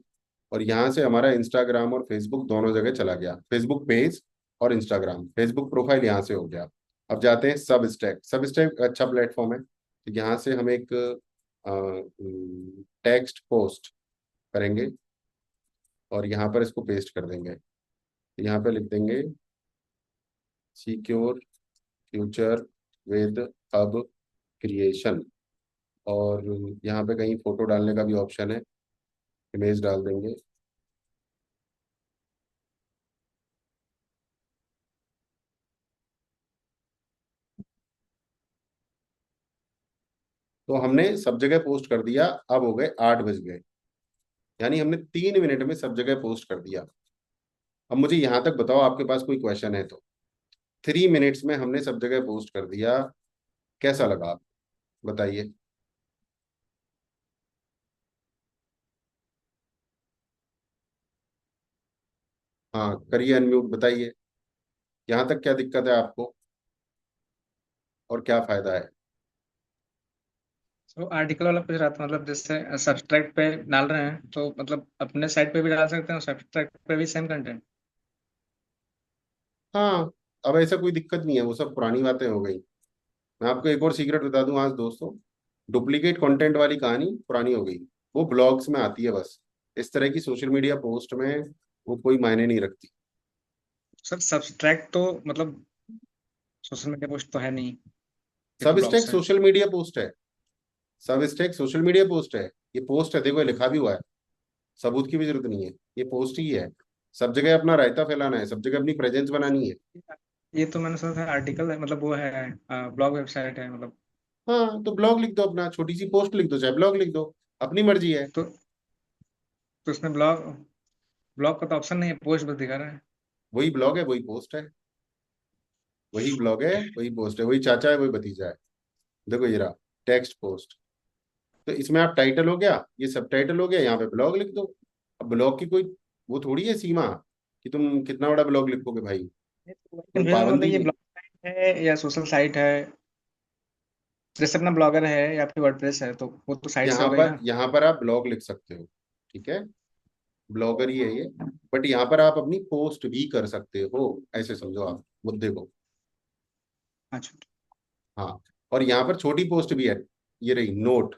और यहाँ से हमारा इंस्टाग्राम और फेसबुक दोनों जगह चला गया। फेसबुक पेज और इंस्टाग्राम, फेसबुक प्रोफाइल यहाँ से हो गया। अब जाते हैं सब स्टैक। सब स्टैक अच्छा प्लेटफॉर्म है, तो यहाँ से हम एक टेक्स्ट पोस्ट करेंगे और यहाँ पर इसको पेस्ट कर देंगे। यहाँ पे लिख देंगे secure future with hub creation. और यहाँ पे कहीं फोटो डालने का भी ऑप्शन है। इमेज डाल देंगे। तो हमने सब जगह पोस्ट कर दिया। अब हो गए 8 बज गए। यानी हमने 3 मिनट में सब जगह पोस्ट कर दिया। अब मुझे यहां तक बताओ, आपके पास कोई क्वेश्चन है तो। 3 मिनट्स में हमने सब जगह पोस्ट कर दिया। कैसा लगा आप बताइए। हाँ करिए अनम्यूट, बताइए। यहाँ तक क्या दिक्कत है आपको और क्या फायदा है। तो आर्टिकल वाला पूछ रहा था, मतलब जैसे सब्सट्रैक्ट पे डाल रहे हैं तो मतलब अपने साइट पे भी डाल सकते हैं, सब्सट्रैक्ट पे भी सेम कंटेंट। हाँ। अब ऐसा कोई दिक्कत नहीं है, वो सब पुरानी बातें हो गई। मैं आपको एक और सीक्रेट बता दूं आज दोस्तों। डुप्लीकेट कंटेंट वाली कहानी पुरानी हो गई। वो ब्लॉग्स में आती है बस। इस तरह की सोशल मीडिया पोस्ट में वो कोई मायने नहीं रखती। सर सब्सट्रैक्ट तो मतलब सोशल मीडिया पोस्ट तो है नहीं, ये तो सब स्टैक ब्लॉग्स है। सोशल मीडिया पोस्ट है। सब स्टैक सोशल मीडिया पोस्ट है। ये पोस्ट है, देखो ये लिखा भी हुआ है। सबूत की भी जरूरत नहीं है। ये पोस्ट ही है। सब जगह अपना रायता फैलाना है, सब जगह अपनी प्रेजेंस बनानी है। ये तो मैंने सुना था आर्टिकल है, मतलब वो है ब्लॉग वेबसाइट है मतलब। हाँ तो ब्लॉग लिख दो, अपना छोटी सी पोस्ट लिख दो चाहे ब्लॉग लिख दो। अपनी मर्जी है। तो तो उसमें ब्लॉग ब्लॉग का तो ऑप्शन नहीं है, पोस्ट बस दिखा रहा है। वही ब्लॉग है वही पोस्ट है। वही ब्लॉग है वही पोस्ट है। वही चाचा है वही भतीजा है। देखो ये रहा टेक्स्ट पोस्ट। तो इसमें आप टाइटल हो गया, ये सब टाइटल हो गया, यहाँ पे ब्लॉग लिख दो। अब ब्लॉग की कोई वो थोड़ी है सीमा कि तुम कितना बड़ा ब्लॉग लिखोगे भाई। कोई कंफ्यूजन मतलब पाबंदी ये नहीं। ब्लॉग साइट है या सोशल साइट है। जैसे अपना ब्लॉगर है या फिर वर्डप्रेस है तो वो तो साइट से हो गई ना। यहाँ पर आप ब्लॉग लिख सकते हो। ठीक है। ब्लॉगर ही है ये। बट यहाँ पर आप अपनी पोस्ट भी कर सकते हो। ऐसे समझो आप मुद्दे को। अच्छा। हाँ। और यहाँ पर छोटी पोस्ट भी है। ये रही नोट।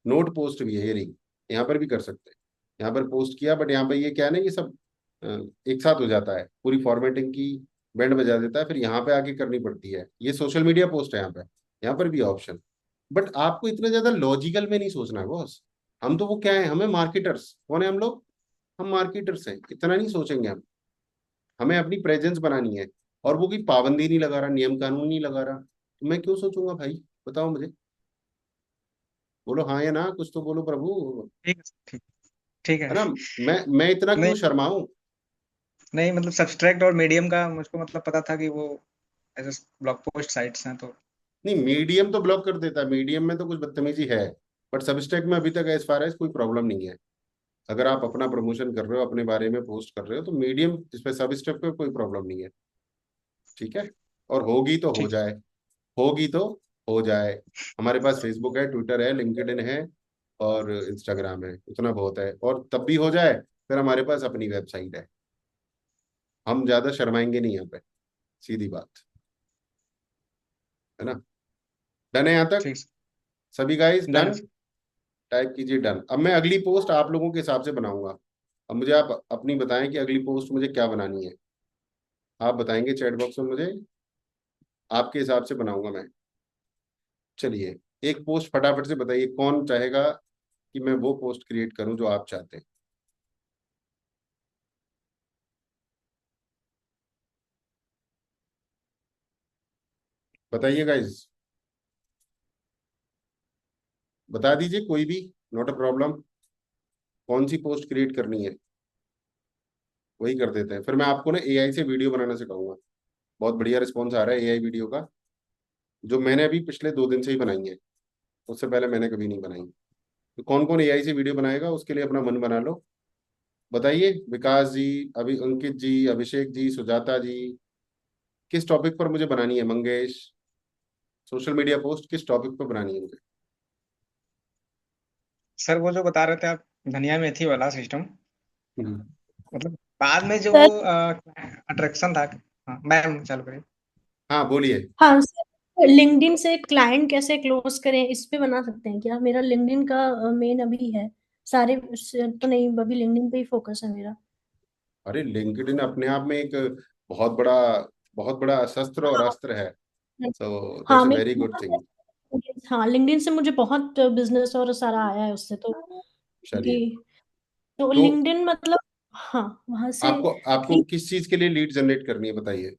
नोट पोस्ट भी है, ये रही। यहाँ पर भी कर सकते हैं। यहाँ पर पोस्ट किया, बट यहाँ पर ये क्या है ना, ये सब अ, एक साथ हो जाता है, पूरी फॉर्मेटिंग की बैंड बजा देता है, फिर यहाँ पे आके करनी पड़ती है। ये सोशल मीडिया पोस्ट है यहाँ पे। यहाँ पर भी ऑप्शन। बट आपको इतना ज्यादा लॉजिकल में नहीं सोचना है बॉस। हम तो वो क्या है, हमें मार्केटर्स कौन है हम लोग। हम मार्केटर्स हैं, इतना नहीं सोचेंगे हम। हमें अपनी प्रेजेंस बनानी है, और वो कोई पाबंदी नहीं लगा रहा, नियम कानून नहीं लगा रहा, तो मैं क्यों सोचूंगा भाई? बताओ मुझे। बोलो हाँ या ना, कुछ तो बोलो प्रभु। ठीक है, ठीक, ठीक है। है ना? मैं इतना क्यों नहीं, शर्माऊं? नहीं मतलब सब्सट्रैक्ट और मीडियम का मुझको मतलब पता था कि वो ऐसे ब्लॉग पोस्ट साइट्स हैं, तो नहीं, मीडियम तो ब्लॉक कर देता है, मीडियम में तो कुछ बदतमीजी है, बट सबस्टेक में अभी तक एज फार एज कोई प्रॉब्लम नहीं है। अगर आप अपना प्रमोशन कर रहे हो, अपने बारे में पोस्ट कर रहे हो, तो मीडियम इस पे सबस्टेक पे कोई प्रॉब्लम नहीं है। ठीक है? और होगी तो हो ठीक। जाए, होगी तो हो जाए। हमारे पास फेसबुक है, ट्विटर है, लिंक्डइन है, और इंस्टाग्राम है, उतना बहुत है, और तब भी हो जाए। फिर हमारे पास अपनी वेबसाइट है, हम ज्यादा शर्माएंगे नहीं यहाँ पे, सीधी बात। है ना? डन है यहाँ तक? ठीक। सभी गाइस डन है डन? सर। टाइप कीजिए डन। अब मैं अगली पोस्ट आप लोगों के हिसाब से बनाऊंगा। अब मुझे आप अपनी बताएं कि अगली पोस्ट मुझे क्या बनानी है। आप बताएंगे चैट बॉक्स में मुझे, आपके हिसाब से बनाऊंगा मैं। चलिए, एक पोस्ट फटाफट से बताइए, कौन चाहेगा कि मैं वो पोस्ट क्रिएट करूं जो आप चाहते हैं? बताइए गाइस, बता दीजिए कोई भी, नॉट अ प्रॉब्लम। कौन सी पोस्ट क्रिएट करनी है, वही कर देते हैं। फिर मैं आपको ना एआई से वीडियो बनाना सिखाऊंगा। बहुत बढ़िया रिस्पॉन्स आ रहा है एआई वीडियो का, जो मैंने अभी पिछले 2 दिन से ही बनाई है, उससे पहले मैंने कभी नहीं बनाई। तो कौन कौन एआई से वीडियो बनाएगा, उसके लिए अपना मन बना लो। बताइए, विकास जी, अभी अंकित जी, अभिषेक जी, सुजाता जी, किस टॉपिक पर मुझे बनानी है? मंगेश, सोशल मीडिया पोस्ट किस टॉपिक पर बनानी है मुझे? सर वो जो बता रहे थे आप, धनिया मेथी वाला सिस्टम, हम्म। मतलब बाद में जो सर। वो अट्रैक्शन था। हाँ मैम, चालू करिए। हाँ बोलिए। हाँ सर, लिंक्डइन से क्लाइंट कैसे क्लोज करें इस पे बना सकते हैं क्या? मेरा लिंक्डइन का मेन अभी है, सारे उससे तो नहीं, अभी लिंक्डइन पे ही फोकस है मेरा। अरे लिंक्डइन अपने आप में एक बहुत बड़ा, बहुत बड़ा शस्त्र और हाँ। अस्त्र है। सो हाँ दैट्स अ मैं, वेरी गुड थिंग। हाँ लिंक्डइन से मुझे बहुत बिजनेस और सारा आया है उससे तो, चलिए, क्योंकि तो तो लिंक्डइन मतलब, हाँ वहां से। आपको आपको किस चीज के लिए लीड जनरेट करनी है, बताइए।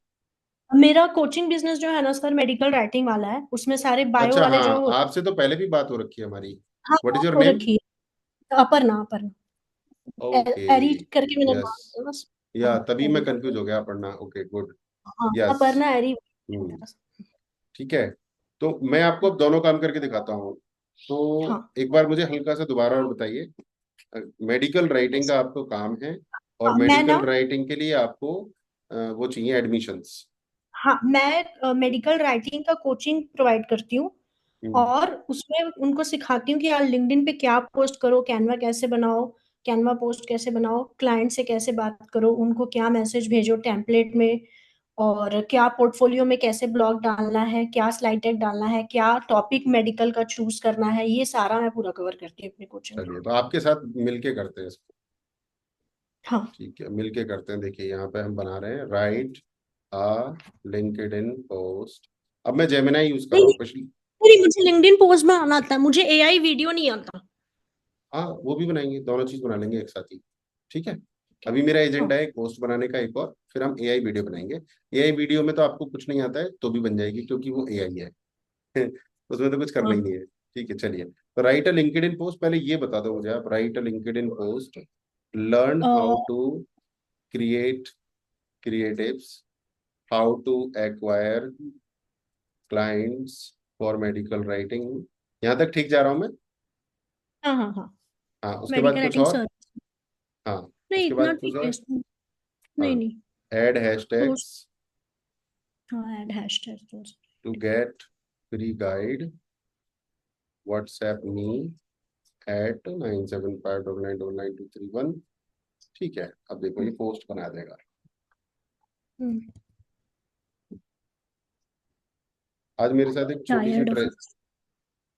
मेरा कोचिंग बिजनेस जो है ना सर, मेडिकल राइटिंग वाला है, उसमें सारे बायो अच्छा वाले हाँ, जो होते आपसे तो पहले भी बात हो रखी है हमारी। हैं, हाँ व्हाट इज बात योर हो नेम? रखी है। अपर्णा, अपर्णा। ओके। एरी करके मेरा यस, नाम है बस। या हाँ तभी एरी मैं कंफ्यूज करके। हो गया, पढ़ना। Okay good. हाँ यस। अपर्णा एरी। हम्म। ठीक है, तो मैं आपको अब दोनों काम करके दिखाता हूँ। तो हाँ एक बार मुझे हल्का सा दोबारा और बताइए। मेडिकल राइटिंग का आपको काम है, और हाँ मैं ना, मेडिकल राइटिंग के लिए आपको वो चाहिए एडमिशन्स। हाँ मैं मेडिकल राइटिंग का कोचिंग प्रोवाइड करती हूँ, हम्म। और उसमें उनको सिखाती हूँ कि यार लिंक्डइन पे क्या पोस्ट करो, कैनवा कैसे बनाओ, कैनवा पोस्ट कैसे बनाओ, क्लाइंट से कैसे बात करो, उनको क्या मैसेज भेजो टेम्पलेट में, और क्या पोर्टफोलियो में कैसे ब्लॉग डालना है, क्या स्लाइड डेक डालना है, क्या टॉपिक मेडिकल का चूज करना है, ये सारा मैं पूरा कवर करती हूँ अपनी कोचिंग में। चलिए, तो आपके साथ मिलके करते हैं इसको। हाँ ठीक है, मिलके करते हैं। देखिए यहाँ पे हम बना रहे हैं, राइट आ लिंक्डइन पोस्ट। अब मैं जेमिनाई यूज कर नहीं रहा नहीं हूँ पिछली। नहीं, मुझे लिंक्डइन पोस्ट में आना आता है, मुझे एआई वीडियो नहीं आता। हाँ वो भी बनाएंगे, दोनों चीज बना लेंगे एक साथ ही। ठीक है। ठीक है। अभी मेरा हाँ एजेंडा है एक पोस्ट बनाने का, एक और फिर हम एआई वीडियो बनाएंगे। एआई वीडियो में तो आपको कुछ नहीं आता है तो भी बन जाएगी, क्योंकि वो एआई है। उसमें तो कुछ करना ही हाँ। नहीं है। ठीक है, चलिए। तो राइट अ लिंक्डइन पोस्ट, पहले ये बता दो मुझे आप, write a LinkedIn post, learn a, how to create creatives, how to acquire clients for medical writing. यहाँ तक ठीक जा रहा हूँ मैं? हाँ हाँ हाँ। हाँ, उसके बाद मेडिकल कुछ राइटिंग और? सर। हाँ, नहीं उसके इतना बाद कुछ ठीक है और? इसमें। हाँ, नहीं नहीं। Add post. हैशटैग्स हाँ add hashtag. To get free guide, WhatsApp me at 9752992231। ठीक है, अब देखो ये पोस्ट बना देगा। आज मेरे साथ एक छोटी सी टायर्ड ऑफ।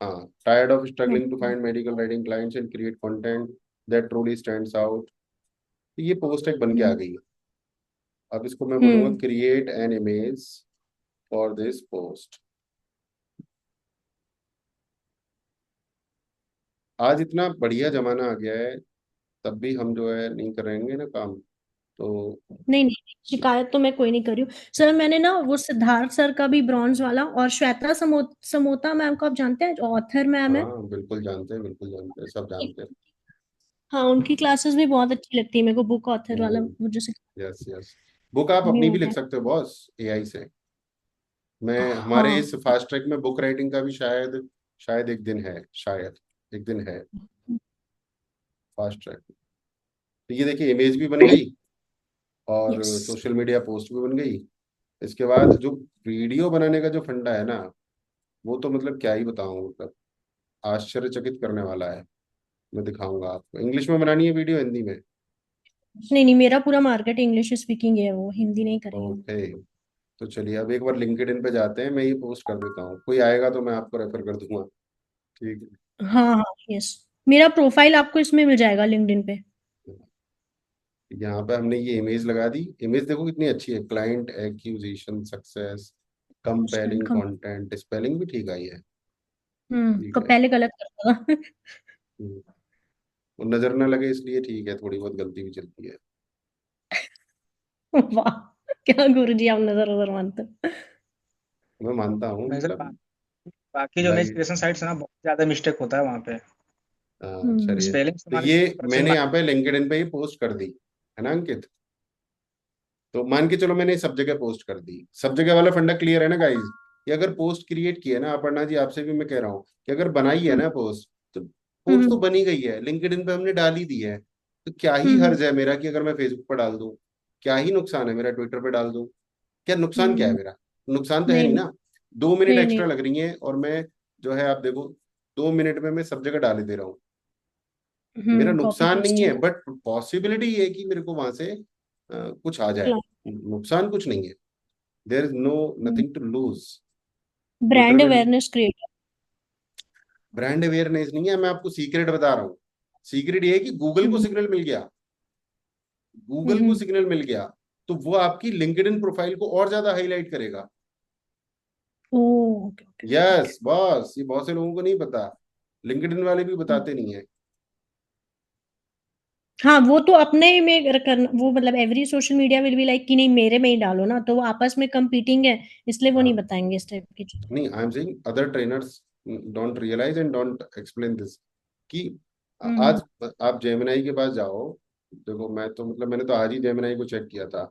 हाँ, tired of struggling to find medical writing clients and create content that truly stands out. ये पोस्ट एक बन के आ गई है। अब इसको मैं बोलूंगा hmm. Create an image for this post. आज इतना बढ़िया जमाना आ गया है, तब भी हम जो है नहीं करेंगे ना काम। तो नहीं नहीं, शिकायत तो मैं कोई नहीं कर रही हूँ सर। मैंने ना वो सिद्धार्थ सर का भी ब्रॉन्ज वाला, और श्वेता समोता मैम को आप जानते हैं, जो ऑथर मैम है। हाँ बिल्कुल जानते हैं, बिल्कुल जानते हैं, सब जानते हैं। हाँ, उनकी क्लासेस भी बहुत अच्छी लगती है मेरे को, बुक ऑथर वाला हम्म। वो जो यस यस। बुक आप अपनी न्यू भी लिख है। सकते हो बॉस, एआई से। मैं हमारे हाँ। इस फास्ट ट्रैक में बुक राइटिंग का भी शायद, शायद एक दिन है, शायद एक दिन है फास्ट ट्रैक। तो ये देखिए, इमेज भी बन गई और यस। सोशल मीडिया पोस्ट भी बन गई। इसके बाद जो वीडियो बनाने का जो फंडा है ना, वो तो मतलब क्या ही बताऊं, मतलब आश्चर्यचकित करने वाला है। मैं दिखाऊंगा आपको। इंग्लिश में बनानी है वीडियो, हिंदी में? नहीं नहीं, मेरा पूरा मार्केट इंग्लिश स्पीकिंग है, वो हिंदी नहीं करेंगे। ओके। तो चलिए अब एक बार लिंक्डइन पे जाते हैं, मैं ये पोस्ट कर देता हूँ, कोई आएगा तो मैं आपको रेफर कर दूंगा। ठीक हाँ हाँ, यस। मेरा प्रोफाइल आपको इसमें मिल जाएगा लिंक्डइन पे। है। यहाँ पे हमने ये इमेज लगा दी। इमेज देखो कितनी अच्छी है, client accusation success, compelling content, spelling भी ठीक आई है। ठीक है। पहले गलत करता था। हम्म, वो नजर ना लगे इसलिए ठीक है, थोड़ी बहुत गलती भी चलती है। वाह, क्या गुरुजी आप नजर नजर मानते हो। मैं मानता हूँ मैं सर मतलब बाकी जो इमेज लाइक। क्रिएशन साइट्स है ना, बहुत ज्यादा मिस्टेक होता है वहाँ पे। हम्म। चलिए, स्पेलिंग तो मान ये के मैंने 100% यहाँ पे लिंक्डइन पे ये पोस्ट कर दी है ना अंकित। तो मान के चलो मैंने सब जगह पोस्ट कर दी, सब जगह वाला फंडा क्लियर है ना गाइज। ये अगर पोस्ट क्रिएट की है ना, अपर्णा जी आपसे भी मैं कह रहा हूँ कि अगर बनाई है हम्म। ना पोस्ट, तो पोस्ट तो हम्म। बनी गई है, लिंक्डइन पे हमने डाल ही दी है। तो क्या ही हम्म। हर्ज है मेरा कि अगर मैं फेसबुक पर डाल दूं? क्या ही नुकसान है मेरा ट्विटर पे डाल दूं? क्या नुकसान क्या है हम्म। मेरा? नुकसान तो है नहीं नहीं नहीं। ना। 2 मिनट नहीं एक्स्ट्रा नहीं। लग रही है और मैं जो है आप देखो, 2 मिनट में मैं सब जगह डाल ही दे रहा हूँ। मेरा कॉपी नुकसान नहीं है, पेस्टिंग। बट पॉसिबिलिटी ये है कि मेरे को वहां से कुछ आ जाए। नुकसान कुछ नहीं है। There is no nothing to lose. Twitter brand पे अवेयरनेस क्रिएट। ब्रांड अवेयरनेस नहीं है, मैं आपको सीक्रेट बता रहा हूँ। सीक्रेट ये है कि गूगल को हम्म। सिग्नल मिल गया, गूगल को हम्म। सिग्नल मिल गया, तो वो आपकी लिंक्डइन प्रोफाइल को और ज्यादा हाईलाइट करेगा। Oh, okay okay okay. Yes boss, ये बहुत से लोगों को नहीं पता, लिंक्डइन वाले भी बताते नहीं है। हाँ, वो तो अपने में करना, वो मतलब every social media will be like कि नहीं मेरे में ही डालो ना, तो वो आपस में कंपीटिंग है, इसलिए वो नहीं हाँ, बताएंगे इस टाइप की चीजें। नहीं I am saying other trainers don't realise and don't explain this कि हम्म। आज आप जेमिनाई के पास जाओ। देखो मैं तो मतलब मैंने तो आज ही जेमिनाई को चेक किया था।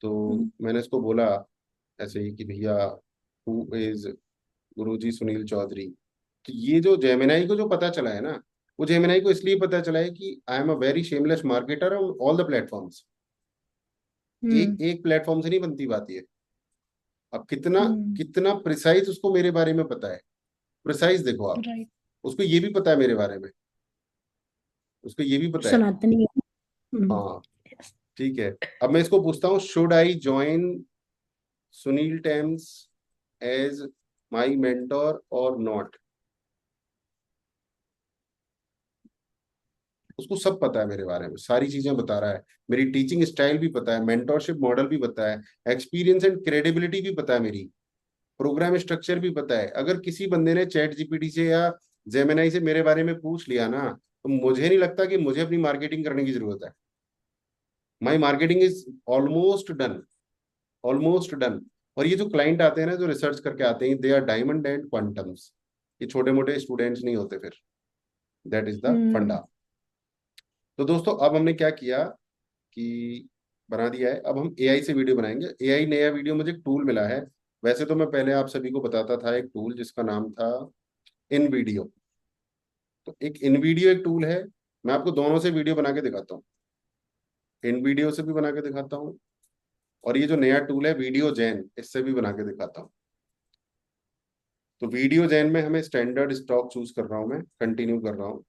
तो हम्म। मैंने इसको बोला ऐसे ही कि भैया हु इज गुरुजी सुनील चौधरी। तो ये जो जेमिनाई को जो पता चला है ना, वो जेमिनाई को इसलिए पता चला है कि I am a very shameless marketer on all the platforms. Hmm. एक एक प्लेटफॉर्म से नहीं बनती बात ये। अब कितना हम्म। कितना प्रिसाइज उसको मेरे बारे में पता है। प्रिसाइज देखो आप, राइट। उसको ये भी पता है मेरे बारे में, उसको ये भी पता है। सनातनी है। हम्म। हाँ ठीक है। अब मैं इसको पूछता हूँ, शुड आई ज्वाइन सुनील टेम्स as my mentor or not? उसको सब पता है मेरे बारे में, सारी चीजें बता रहा है। मेरी टीचिंग स्टाइल भी पता है, मेंटोरशिप मॉडल भी पता है, एक्सपीरियंस एंड क्रेडिबिलिटी भी पता है, मेरी प्रोग्राम स्ट्रक्चर भी पता है। अगर किसी बंदे ने चैट जीपीटी से या जेमिनाई से मेरे बारे में पूछ लिया ना, तो मुझे नहीं लगता कि मुझे अपनी मार्केटिंग करने की जरूरत है। My marketing is almost done, almost done. और ये जो क्लाइंट आते हैं ना, जो रिसर्च करके आते हैं, they are diamond and quantums. ये छोटे मोटे स्टूडेंट्स नहीं होते फिर। That is the hmm. Funda. तो दोस्तों अब हमने क्या किया कि बना दिया है। अब हम एआई से वीडियो बनाएंगे। एआई नया वीडियो मुझे एक टूल मिला है। वैसे तो मैं पहले आप सभी को बताता था एक टूल जिसका नाम था इन वीडियो। तो एक इन वीडियो एक टूल है, मैं आपको दोनों से वीडियो बना के दिखाता हूँ। इन वीडियो से भी बना के दिखाता हूँ, और ये जो नया टूल है वीडियो जैन, इससे भी बना के दिखाता हूँ। तो वीडियो जैन में हमें स्टैंडर्ड स्टॉक चूज कर रहा हूँ, मैं कंटिन्यू कर रहा हूँ।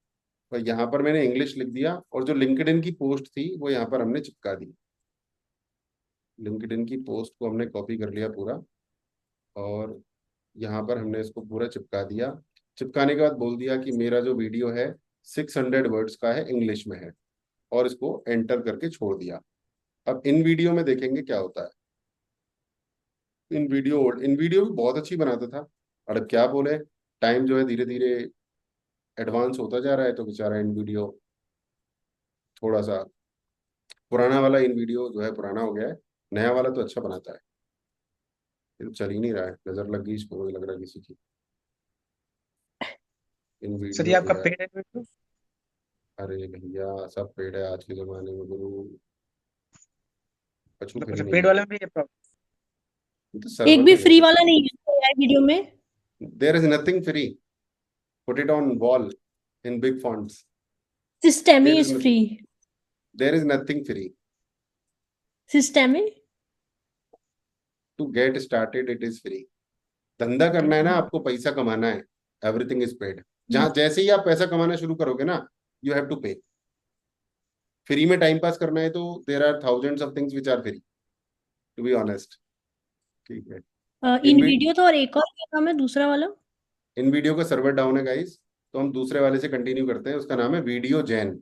तो यहाँ पर मैंने इंग्लिश लिख दिया, और जो लिंक्डइन की पोस्ट थी वो यहाँ पर हमने चिपका दी। लिंक्डइन की पोस्ट को हमने कॉपी कर लिया पूरा, और यहाँ पर हमने इसको पूरा चिपका दिया। चिपकाने के बाद बोल दिया कि मेरा जो वीडियो है 600 वर्ड्स का है, इंग्लिश में है, और इसको एंटर करके छोड़ दिया। अब इन वीडियो में देखेंगे क्या होता है। इन वीडियो भी बहुत अच्छी बनाता था, और अब क्या बोले, टाइम जो है धीरे धीरे एडवांस होता जा रहा है, तो बेचारा इन वीडियो थोड़ा सा पुराना वाला इन वीडियो जो है पुराना हो गया है, नया वाला तो अच्छा बनाता है। ये तो चल ही नहीं रहा है, नजर लग गई इसको, मुझे लग रहा है किसी की। इन सर ये वीडियो आपका जो है, पेड है वीडियो? अरे भैया सब पेड़ है आज के जमाने में गुरु, कछु फ्री अच्छा, नहीं पेड है। वाले में भी ये प्रॉब्लम? ये तो एक सर्वर भी पे फ्री भेजो। वाला नहीं है एआई वीडियो में? There is nothing free, put it on wall in big fonts. सिस्टेमी there is is free. There is nothing free. सिस्टेमी। To get started it is free. धंधा करना है ना, आपको पैसा कमाना है, एवरीथिंग इज पेड। जहां जैसे ही आप पैसा कमाना शुरू करोगे ना, you have to pay. Free में टाइम पास करना है तो there are thousands of things which are free, to be honest. ठीक है। इन इन वी वीडियो तो, और एक और क्या नाम है दूसरा वाला? इन वीडियो का सर्वर डाउन है गाइस, तो हम दूसरे वाले से कंटिन्यू करते हैं। उसका नाम है वीडियो जैन,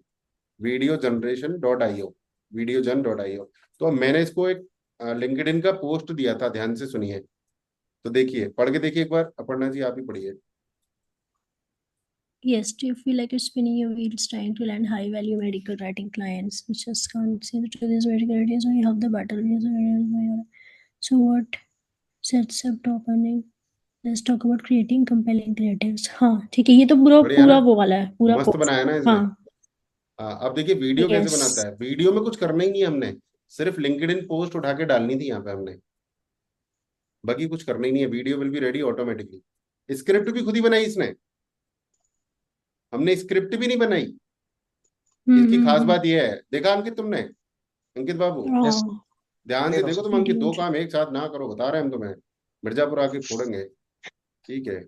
videogeneration.io, videogen.io। तो अब मैंने इसको एक लिंक्डइन का पोस्ट दिया था, ध्यान से सुनिए। तो देखिए, पढ़ के देखिए एक बार, अपर्णा जी आप ही पढ़िए। Yes, do you feel like you're spinning your wheels trying to land high value medical writing clients which just can't see the truth is medical writing, so you have the battle. So what sets up top earning? Let's talk about creating compelling creatives. हाँ ठीक है, ये तो पूरा बढ़िया पूरा ना, वो वाला है, पूरा मस्त पोस्ट। बनाया ना इसने। हाँ। अब देखिए वीडियो कैसे यस। बनाता है। वीडियो में कुछ करना ही नहीं है हमने, सिर्फ लिंक्डइन पोस्ट उठा के डालनी थी यहाँ पे हमने, बाकी कुछ करना ही नहीं है। Video will be ready automatically. Script भी खुद ही बनाई इसने, हमने स्क्रिप्ट भी नहीं बनाई। इसकी खास बात यह है, देखा अंकित तुमने, अंकित बाबू यस, हाँ। ध्यान से दे दो देखो सर। तुम, अंकित दो काम एक साथ ना करो, बता रहे हैं हम तुम्हें, मिर्जापुर आके फोड़ेंगे। ठीक है।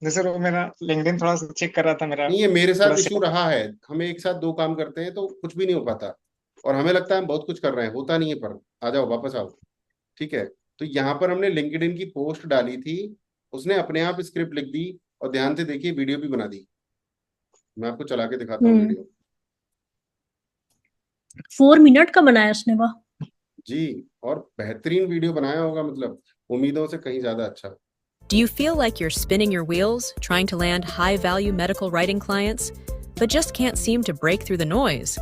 नहीं सर, वो मेरा लिंक्डइन थोड़ा सा चेक कर रहा था, मेरा नहीं, ये मेरे थोड़ा साथ इशू सा। रहा है, हम एक साथ दो काम करते हैं तो कुछ भी नहीं हो पाता, और हमें लगता है हम बहुत कुछ कर रहे हैं, होता नहीं है। पर आ जाओ वापस आओ। ठीक है। तो यहाँ पर हमने लिंक्डइन की पोस्ट डाली थी, उसने अपने आप स्क्रिप्ट लिख दी, और ध्यान से देखिए वीडियो भी बना दी। मैं आपको चला के दिखाता हूँ वीडियो। 4 मिनट का बनाया उसने, वाह। जी, और बेहतरीन वीडियो बनाया होगा, मतलब उम्मीदों से कहीं ज्यादा अच्छा। Do you feel like you're spinning your wheels, trying to land high-value medical writing clients, but just can't seem to break through the noise?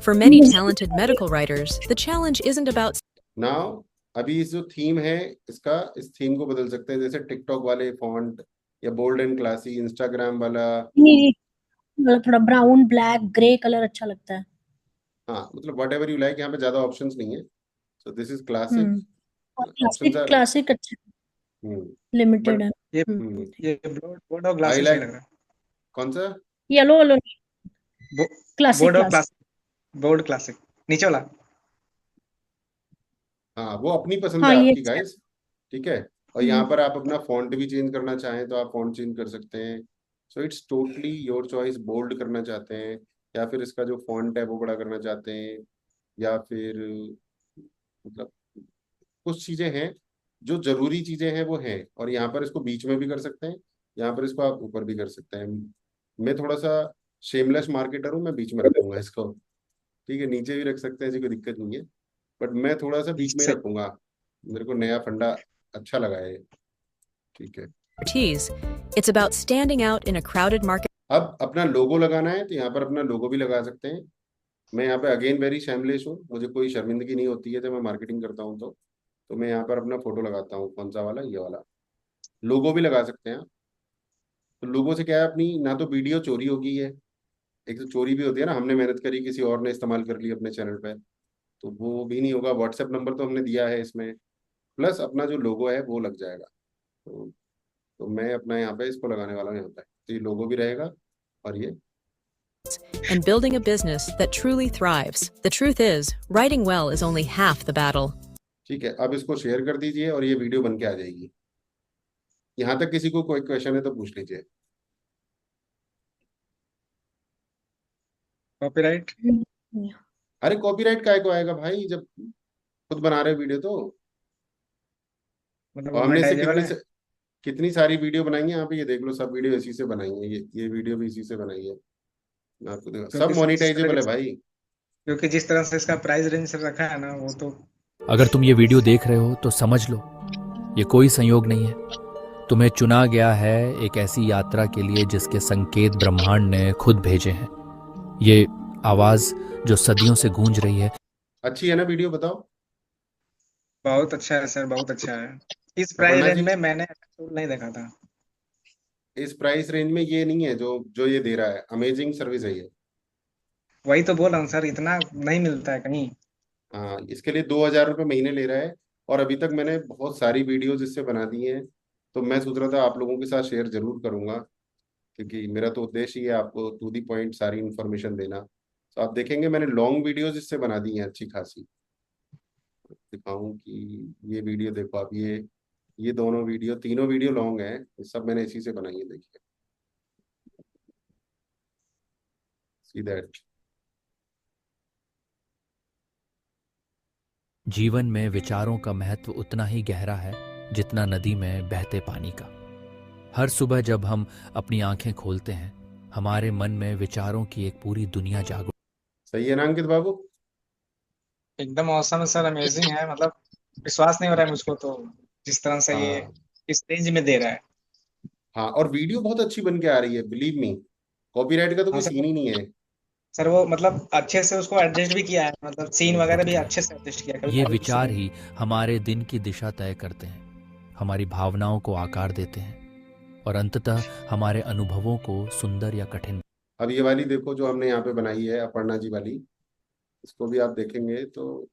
For many talented medical writers, the challenge isn't about now अभी इस जो theme है इसका, इस theme को बदल सकते हैं, जैसे टिकटॉक वाले फॉन्ट, या बोल्ड एंड क्लासी इंस्टाग्राम वाला। नहीं, मतलब थोड़ा ब्राउन ब्लैक ग्रे कलर अच्छा लगता है। हाँ, मतलब वट एवर यू लाइक, यहाँ पे ज्यादा ऑप्शंस नहीं है। सो दिस इज क्लासिक, और ऑप्शंस क्लासिक आर क्लासिक अच्छा, लिमिटेड बट है। ये हम्म ये बोर्ड और आई ग्लासी सही लाइक, लग रहा कौन सा? येलो वालो, है। क्लासिक बोर्ड और क्लासिक। क्लासिक, बोर्ड क्लासिक, नीचे वाला। हाँ, वो अपनी पसंद हाँ है ये आपकी अच्छा है। गाइस। ठीक है। और यहाँ हम्म पर आप अपना फॉन्ट भी चेंज करना चाहें तो आप फॉन्ट चेंज कर सकते हैं। So it's totally your choice, bold करना चाहते हैं, या फिर इसका जो फॉन्ट है वो बड़ा करना चाहते हैं, या फिर मतलब कुछ चीजें हैं जो जरूरी चीजें हैं वो हैं, और यहाँ पर इसको बीच में भी कर सकते हैं, यहाँ पर इसको आप ऊपर भी कर सकते हैं। मैं थोड़ा सा शेमलेस मार्केटर हूँ, मैं बीच में रखूंगा इसको। ठीक है, नीचे भी रख सकते हैं जी, कोई दिक्कत नहीं है, बट मैं थोड़ा सा बीच में ही सही। रखूंगा। मेरे को नया फंडा अच्छा लगा है। ठीक है। expertise. It's about standing out in a crowded market. अब अपना लोगो लगाना है तो यहाँ पर अपना लोगो भी लगा सकते हैं। मैं यहाँ पे अगेन वेरी शैमलेस हूँ, मुझे कोई शर्मिंदगी नहीं होती है जब मैं मार्केटिंग करता हूँ। तो मैं यहाँ पर अपना फोटो लगाता हूँ, कौन सा वाला, ये वाला। लोगो भी लगा सकते हैं आप। तो लोगो से क्या है, अपनी ना तो वीडियो चोरी होगी है, एक तो चोरी भी होती है ना, हमने मेहनत करी, किसी और ने इस्तेमाल कर ली अपने चैनल पे, तो वो भी नहीं होगा। व्हाट्सएप नंबर तो हमने दिया है इसमें, प्लस अपना जो लोगो है वो लग जाएगा। तो मैं अपना यहाँ पे इसको लगाने वाला हूँ यहाँ पे, तो ये लोगो भी रहेगा, और ये And building a business that truly thrives. The truth is, writing well is only half the battle. ठीक है। अब इसको शेयर कर दीजिए और ये वीडियो बन के आ जाएगी। यहाँ तक किसी को कोई क्वेश्चन है तो पूछ लीजिए। कॉपीराइट? अरे कॉपीराइट काहे को आएगा भाई, जब खुद बना रहे वीडियो तो। मतलब और वो हमने इससे मोनेटाइजेबल है? कितनी सारी वीडियो बनाई है, यहाँ पे ये देख लो, सब वीडियो इसी से बनाई है, ये वीडियो भी इसी से बनाई है। मैं आपको देखा, सब क्योंकि मोनिटाइजेबल है भाई। क्योंकि जिस तरह से इसका प्राइस रेंज रखा है ना, वो तो। अगर तुम ये वीडियो देख रहे हो तो समझ लो, ये कोई संयोग नहीं है। तुम्हें चुना गया है एक ऐसी यात्रा के लिए जिसके संकेत ब्रह्मांड ने खुद भेजे हैं। ये आवाज जो सदियों से गूंज रही है। अच्छी है ना वीडियो, बताओ। बहुत अच्छा है सर, बहुत अच्छा है। इस प्राइस अपर्णा रेंज जी, में मैंने ऐसा टूल नहीं देखा था। इस प्राइस रेंज में ये नहीं है जो जो ये दे रहा है। अमेजिंग सर्विस है ये। वही तो बोल रहा हूँ सर, इतना नहीं मिलता है कहीं। हाँ, इसके लिए 2,000 रुपये महीने ले रहा है। और अभी तक मैंने बहुत सारी वीडियोज इससे बना दी हैं। तो मैं सोच रहा था आप लोगों के साथ शेयर जरूर करूंगा, क्योंकि मेरा तो उद्देश्य ही है आपको टू दी पॉइंट सारी इन्फॉर्मेशन देना। तो आप देखेंगे मैंने लॉन्ग वीडियोज इससे बना दी हैं अच्छी खासी। दिखाऊं कि ये वीडियो देखो आप, ये दोनों वीडियो, तीनों वीडियो लॉन्ग है, ये सब मैंने इसी से बनाई है, देखिए। See that. जीवन में विचारों का महत्व उतना ही गहरा है जितना नदी में बहते पानी का। हर सुबह जब हम अपनी आंखें खोलते हैं, हमारे मन में विचारों की एक पूरी दुनिया जाग। सही है ना अंकित बाबू? एकदम औसम है सर, अमेजिंग है। मतलब विश्वास नहीं हो रहा है मुझको तो, जिस तरह से ये हाँ इस रेंज में दे रहा है। हाँ, और वीडियो बहुत अच्छी बन के आ रही है, बिलीव मी। कॉपीराइट का तो हाँ कोई सर, सीन ही नहीं है। सर वो मतलब अच्छे से उसको एडजस्ट भी किया है, मतलब सीन वगैरह भी अच्छे से एडजस्ट किया है, कभी ये प्रॉब्लम विचार नहीं। ही हमारे दिन की दिशा तय करते हैं, हमारी भावनाओं को आकार देते हैं और अंततः हमारे अनुभवों को सुंदर या कठिन। अब ये वाली देखो जो हमने यहाँ पे बनाई है, अपर्णा जी वाली, इसको भी आप देखेंगे तो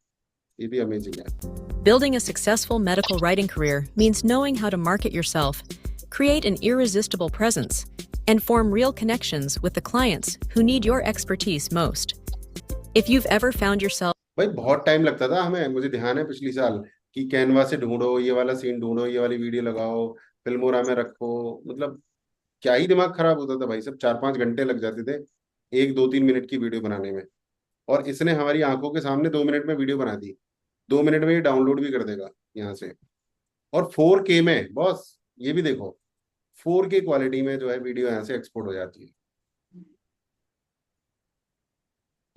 ये भी अमेजिंग है। Building a successful medical writing career means knowing how to market yourself, create an irresistible presence, and form real connections with the clients who need your expertise most. If you've ever found yourself भाई बहुत time लगता था हमें, मुझे ध्यान है पिछली साल, कि कैनवा से ढूंढो, ये वाला सीन ढूंढो, ये वाली वीडियो लगाओ, फिल्मोरा में रखो। मतलब क्या ही दिमाग खराब होता था भाई, सब 4-5 घंटे लग जाते थे एक 2-3 मिनट की वीडियो बनाने में। और इसने हमारी आंखों के सामने 2 मिनट में वीडियो बना दी। 2 मिनट में ये डाउनलोड भी कर देगा यहाँ से। और 4K में बॉस, ये भी देखो, 4K क्वालिटी में जो है वीडियो यहाँ से एक्सपोर्ट हो जाती है।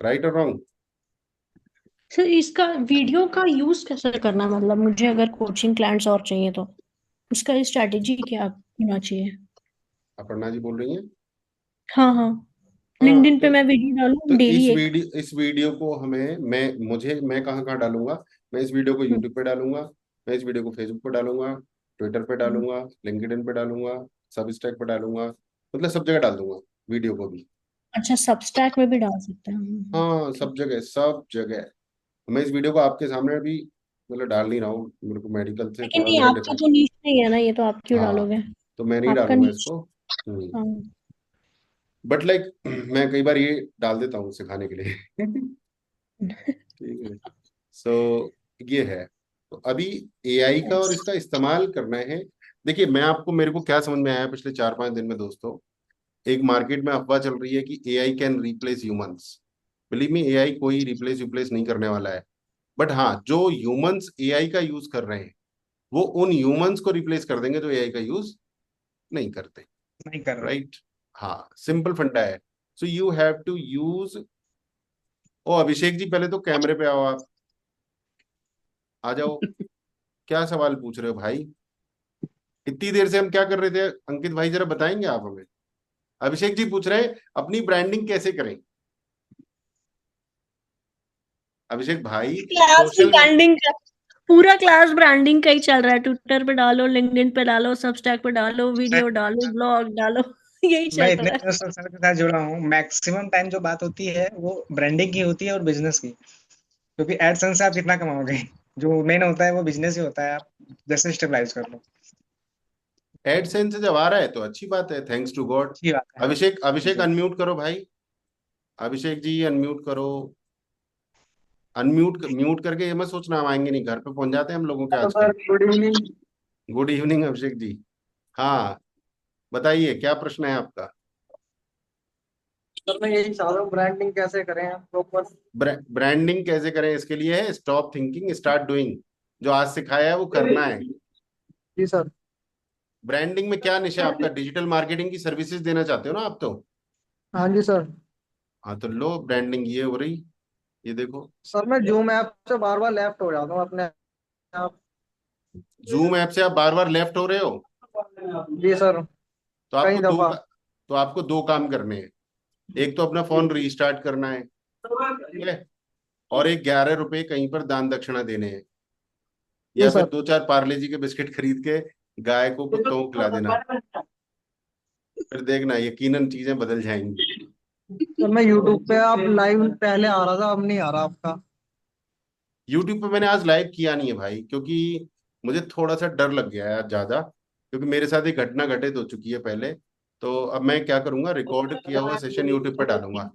राइट और रॉन्ग? सर इसका वीडियो का यूज कैसे करना, मतलब मुझे अगर कोचिंग क्लाइंट्स और चाहिए तो उसका स्ट्रैटेजी क्या होना चाहिए? अपर्णा जी बोल रही हैं। हाँ हाँ, हाँ लिंक्डइन पे मैं वीडियो तो डालूं डेली एक। इस वीडियो को हमें, मैं कहाँ कहाँ डालूंगा? मैं इस वीडियो को हम्म, यूट्यूब पे डालूंगा, मैं इस वीडियो को फेसबुक पे डालूंगा, ट्विटर पे हम्म। डालूंगा, लिंक्डइन पे डालूंगा, सबस्टैक पे डालूंगा, मतलब सब जगह डाल दूंगा वीडियो को भी। अच्छा, सबस्टैक में भी डाल सकते हैं हाँ, सब ठीक। जगह, सब जगह। मैं इस वीडियो को आपके सामने भी मतलब डाल नहीं रहा हूँ, मेरे को मेडिकल से लेकिन थोड़ा ये मेरा आपका डिफरेंस। तो नीश नहीं है ना, ये तो आप क्यों हाँ, डालोगे? तो मैं नहीं आपका डालूंगा नीश। इसको। हाँ। बट लाइक मैं कई बार ये डाल देता हूँ सिखाने के लिए। ठीक है। सो ये है। तो अभी एआई का और इसका इस्तेमाल करना है। देखिए मैं आपको, मेरे को क्या समझ में आया पिछले 4-5 दिन में दोस्तों, एक मार्केट में अफवाह चल रही है कि AI can replace humans. Believe me, AI कोई रिप्लेस नहीं करने वाला है। बट हाँ, जो ह्यूमंस एआई का यूज कर रहे हैं, वो उन ह्यूमंस को रिप्लेस कर देंगे जो एआई का यूज नहीं करते। नहीं कर रहे। राइट? हाँ, सिंपल फंडा है। So you have to use. Oh Abhishek ji, पहले तो कैमरे पे आओ, आप आ जाओ। क्या सवाल पूछ रहे हो भाई? इतनी देर से हम क्या कर रहे थे अंकित भाई, जरा बताएंगे आप हमें? अभिषेक जी पूछ रहे हैं अपनी ब्रांडिंग कैसे करें। अभिषेक भाई, क्लास सोशल में। ब्रांडिंग का, पूरा क्लास ब्रांडिंग का ही चल रहा है। ट्विटर पे डालो, लिंक्डइन पे डालो, सबस्टैक पे डालो, वीडियो डालो, ब्लॉग डालो। यही मैं चल इतने रहा है। दिनों से सर के साथ जुड़ा हूँ, मैक्सिमम टाइम जो बात होती है वो ब्रांडिंग की होती है और बिजनेस की। क्योंकि एडसेंस से आप कितना कमाओगे, जो मेन होता है वो बिजनेस ही होता है। आप जैसे स्टेबलाइज कर लो। एडसेंस जब आ रहा है तो अच्छी बात है, थैंक्स टू गॉड। अच्छी बात है। अभिषेक, अभिषेक जी। अनम्यूट करो भाई। अभिषेक जी अनम्यूट करो। अनम्यूट म्यूट करके ये मत सोचना हम आएंगे नहीं, घर पे पहुंच जाते हैं हम लोगों के हेलो सर, आजकल। Good evening. Good evening Abhishek ji. हाँ, बताइए क्या प्रश्न है आपका? सर मैं यही चाह रहा हूँ, ब्रांडिंग कैसे करें प्रॉपर। ब्रांडिंग कैसे करें, इसके लिए है स्टॉप थिंकिंग स्टार्ट डूइंग। जो आज सिखाया है वो करना है। जी सर। ब्रांडिंग में क्या निशा है आपका? डिजिटल मार्केटिंग की सर्विसेज देना चाहते हो ना आप तो? हाँ जी सर। हाँ तो लो, ब्रांडिंग ये हो रही, ये देखो। सर मैं जूम ऐप से बार बार लेफ्ट हो जाता हूँ अपने आप। जूम ऐप से आप बार बार लेफ्ट हो रहे हो? जी सर, तो कई आपको दफा। तो आपको दो काम करने हैं। एक तो अपना फोन रीस्टार्ट करना है, ठीक है, और एक 11 रुपए कहीं पर दान दक्षिणा देने हैं, जी या फिर सर। 2-4 पार्ले जी के बिस्किट खरीद के गाय को कुत्तों को खिला देना। फिर देखना यकीनन चीजें बदल जाएंगी। सर मैं यूट्यूब पे आप लाइव पहले आ रहा था, अब नहीं आ रहा आपका। यूट्यूब पे मैंने आज लाइव किया नहीं है भाई, क्योंकि मुझे थोड़ा सा डर लग गया है आज ज्यादा, क्योंकि मेरे साथ एक घटना घटित हो चुकी है पहले। तो अब मैं क्या करूंगा, रिकॉर्ड किया हुआ सेशन यूट्यूब पे डालूंगा,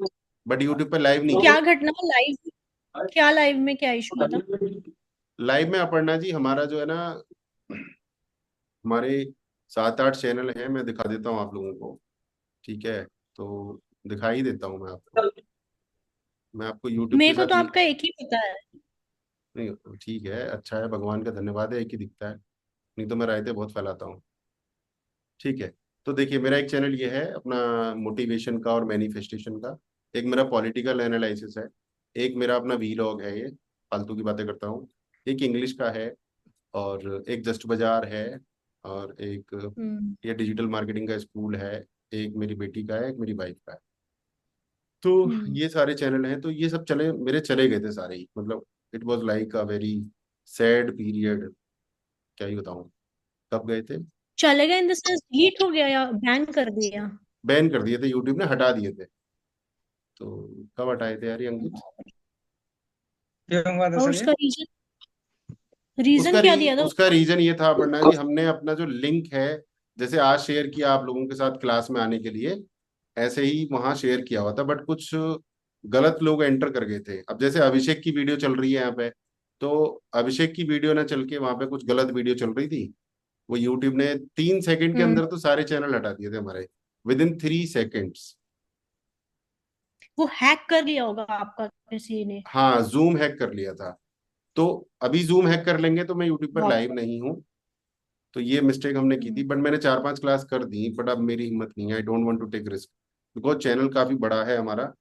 बट यूट्यूब पे लाइव नहीं क्या किया। घटना लाइव? क्या लाइव में क्या इशू था? लाइव में अपर्णा जी, हमारा जो है ना, हमारे 7-8 चैनल हैं, मैं दिखा देता हूँ आप लोगों को। ठीक है, तो दिखाई देता हूँ मैं आपको, मैं आपको यूट्यूब के मेरे को साथ तो आपका एक ही पता है। नहीं ठीक है, अच्छा है, भगवान का धन्यवाद है, एक ही दिखता है, नहीं तो मैं रायते बहुत फैलाता हूँ। ठीक है, तो देखिए मेरा एक चैनल ये है अपना, मोटिवेशन का और मैनिफेस्टेशन का। एक मेरा पॉलिटिकल एनालिसिस है, एक मेरा अपना वीलॉग है, ये फालतू की बातें करता हूँ, एक इंग्लिश का है, और एक जस्ट बाजार है, और एक हम्म। ये डिजिटल मार्केटिंग का स्कूल है, एक मेरी बेटी का है, एक मेरी वाइफ का है। तो हम्म। ये सारे चैनल हैं, तो ये सब चले मेरे चले गए थे सारे ही, मतलब it was like a very sad period, क्या ही बताऊं कब गए थे। चले गए इन द सेंस डिलीट हो गया या बैन कर दिया? बैन कर दिए थे, यूट्यूब ने हटा दिए थे। तो कब हटाए थे यार ये अंकित? क्यों हुआ था और सर ये? उसका रीजन क्या दिया था? उसका रीजन ये था अपर्णा जी, हमने अपना जो लिंक है, जैसे आज शेयर किया आप लोगों के साथ क्लास में आने के लिए, ऐसे ही वहां शेयर किया हुआ था, बट कुछ गलत लोग एंटर कर गए थे। अब जैसे अभिषेक की वीडियो चल रही है यहाँ पे, तो अभिषेक की वीडियो ना चल के वहां पे कुछ गलत वीडियो चल रही थी, वो यूट्यूब ने 3 सेकंड के हम्म। अंदर तो सारे चैनल हटा दिए थे हमारे, विद इन 3 सेकेंड्स। वो हैक कर लिया होगा आपका किसी ने। हाँ, जूम हैक कर लिया था। तो अभी जूम हैक कर लेंगे तो मैं यूट्यूब पर बहुत। लाइव नहीं हूँ। तो ये मिस्टेक हमने की थी, हम्म। बट मैंने 4-5 क्लास कर दी, बट अब मेरी हिम्मत नहीं है, I don't want to take risk, because channel काफी बड़ा है हमारा,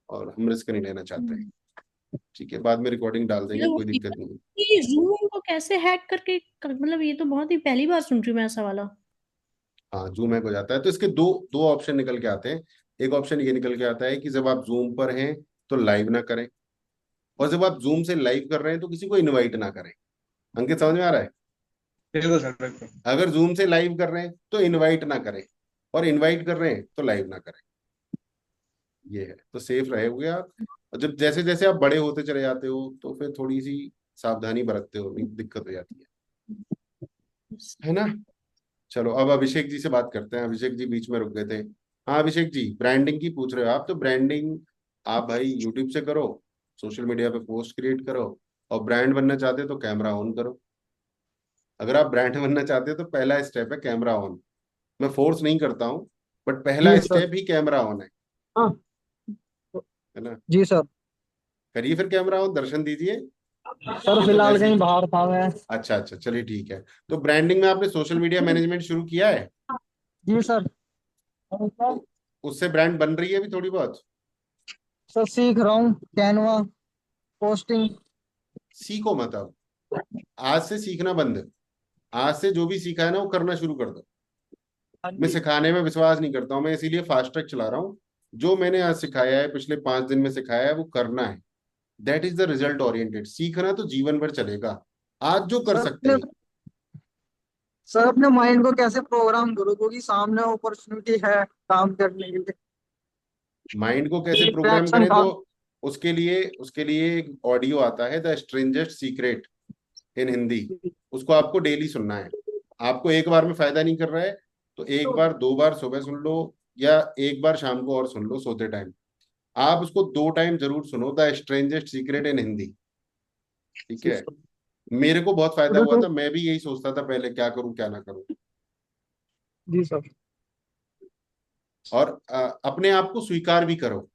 और हम रिस्क नहीं लेना चाहते। हम्म। ठीक है, बाद में रिकॉर्डिंग डाल देंगे, कोई दिक्कत नहीं है। ये जूम को कैसे हैक करके मतलब ये तो बहुत ही पहली बार सुन रही हूँ मैं ऐसा वाला। हाँ, जूम हैक हो जाता है, तो इसके दो दो ऑप्शन निकल के आते हैं। एक ऑप्शन ये निकल के आता है कि जब आप जूम पर हैं तो लाइव ना करें, और जब आप जूम से लाइव कर रहे हैं तो किसी को इनवाइट ना करें। अंकित, समझ में आ रहा है? बिल्कुल सर, बिल्कुल। अगर जूम से लाइव कर रहे हैं तो इनवाइट ना करें, और इनवाइट कर रहे हैं तो लाइव ना करें। ये है, तो सेफ रहोगे आप। और जब जैसे जैसे आप बड़े होते चले जाते हो तो फिर थोड़ी सी सावधानी बरतते हो, नहीं दिक्कत हो जाती है ना। चलो, अब अभिषेक जी से बात करते हैं। अभिषेक जी बीच में रुक गए थे। हाँ अभिषेक जी, ब्रांडिंग की पूछ रहे हो आप, तो ब्रांडिंग आप भाई यूट्यूब से करो, सोशल मीडिया पे पोस्ट क्रिएट करो, और ब्रांड बनना चाहते हो तो कैमरा ऑन करो। अगर आप ब्रांड बनना चाहते हो तो पहला स्टेप है कैमरा ऑन। मैं फोर्स नहीं करता हूँ, बट पहला जी सर। स्टेप ही कैमरा ऑन हाँ। है ना। जी सर। करिए फिर कैमरा ऑन, दर्शन दीजिए। सर तो फिलहाल वैसे कहीं ही, बाहर था मैं। अच्छा अच्छा, चलिए ठीक है। तो ब्रांडिंग में आपने सोशल मीडिया मैनेजमेंट शुरू किया है? जी सर। उससे ब्रांड बन रही है अभी थोड़ी बहुत? सर सीख रहा हूँ कैनवा पोस्टिंग। सीखो मत अब, आज से सीखना बंद। आज से जो भी सीखा है ना वो करना शुरू कर दो। हाँ मैं जी। सिखाने में विश्वास नहीं करता हूँ, मैं इसीलिए फास्ट ट्रैक चला रहा हूँ। जो मैंने आज सिखाया है, पिछले 5 दिन में सिखाया है, वो करना है। That is the result oriented. सीखना तो जीवन भर चलेगा, आज जो कर सर सकते अपने हैं। सर अपने माइंड को कैसे प्रोग्राम करूँ, क्योंकि सामने अपॉर्चुनिटी है काम करने के लिए। माइंड को कैसे प्रोग्राम डिस्ट्रैक्शन करें, था। तो उसके लिए एक ऑडियो आता है, द स्ट्रेंजेस्ट सीक्रेट, इन हिंदी। उसको आपको डेली सुनना है। आपको एक बार में फायदा नहीं कर रहा है तो एक बार 2 बार सुबह सुन लो, या एक बार शाम को और सुन लो सोते टाइम। आप उसको 2 टाइम जरूर सुनो, the strangest secret in Hindi. ठीक जी है, सर। मेरे को बहुत फायदा अरे हुआ तो। था, मैं भी यही सोचता था पहले, क्या करूं क्या ना करूं। जी सर। और अपने आप को स्वीकार भी करो,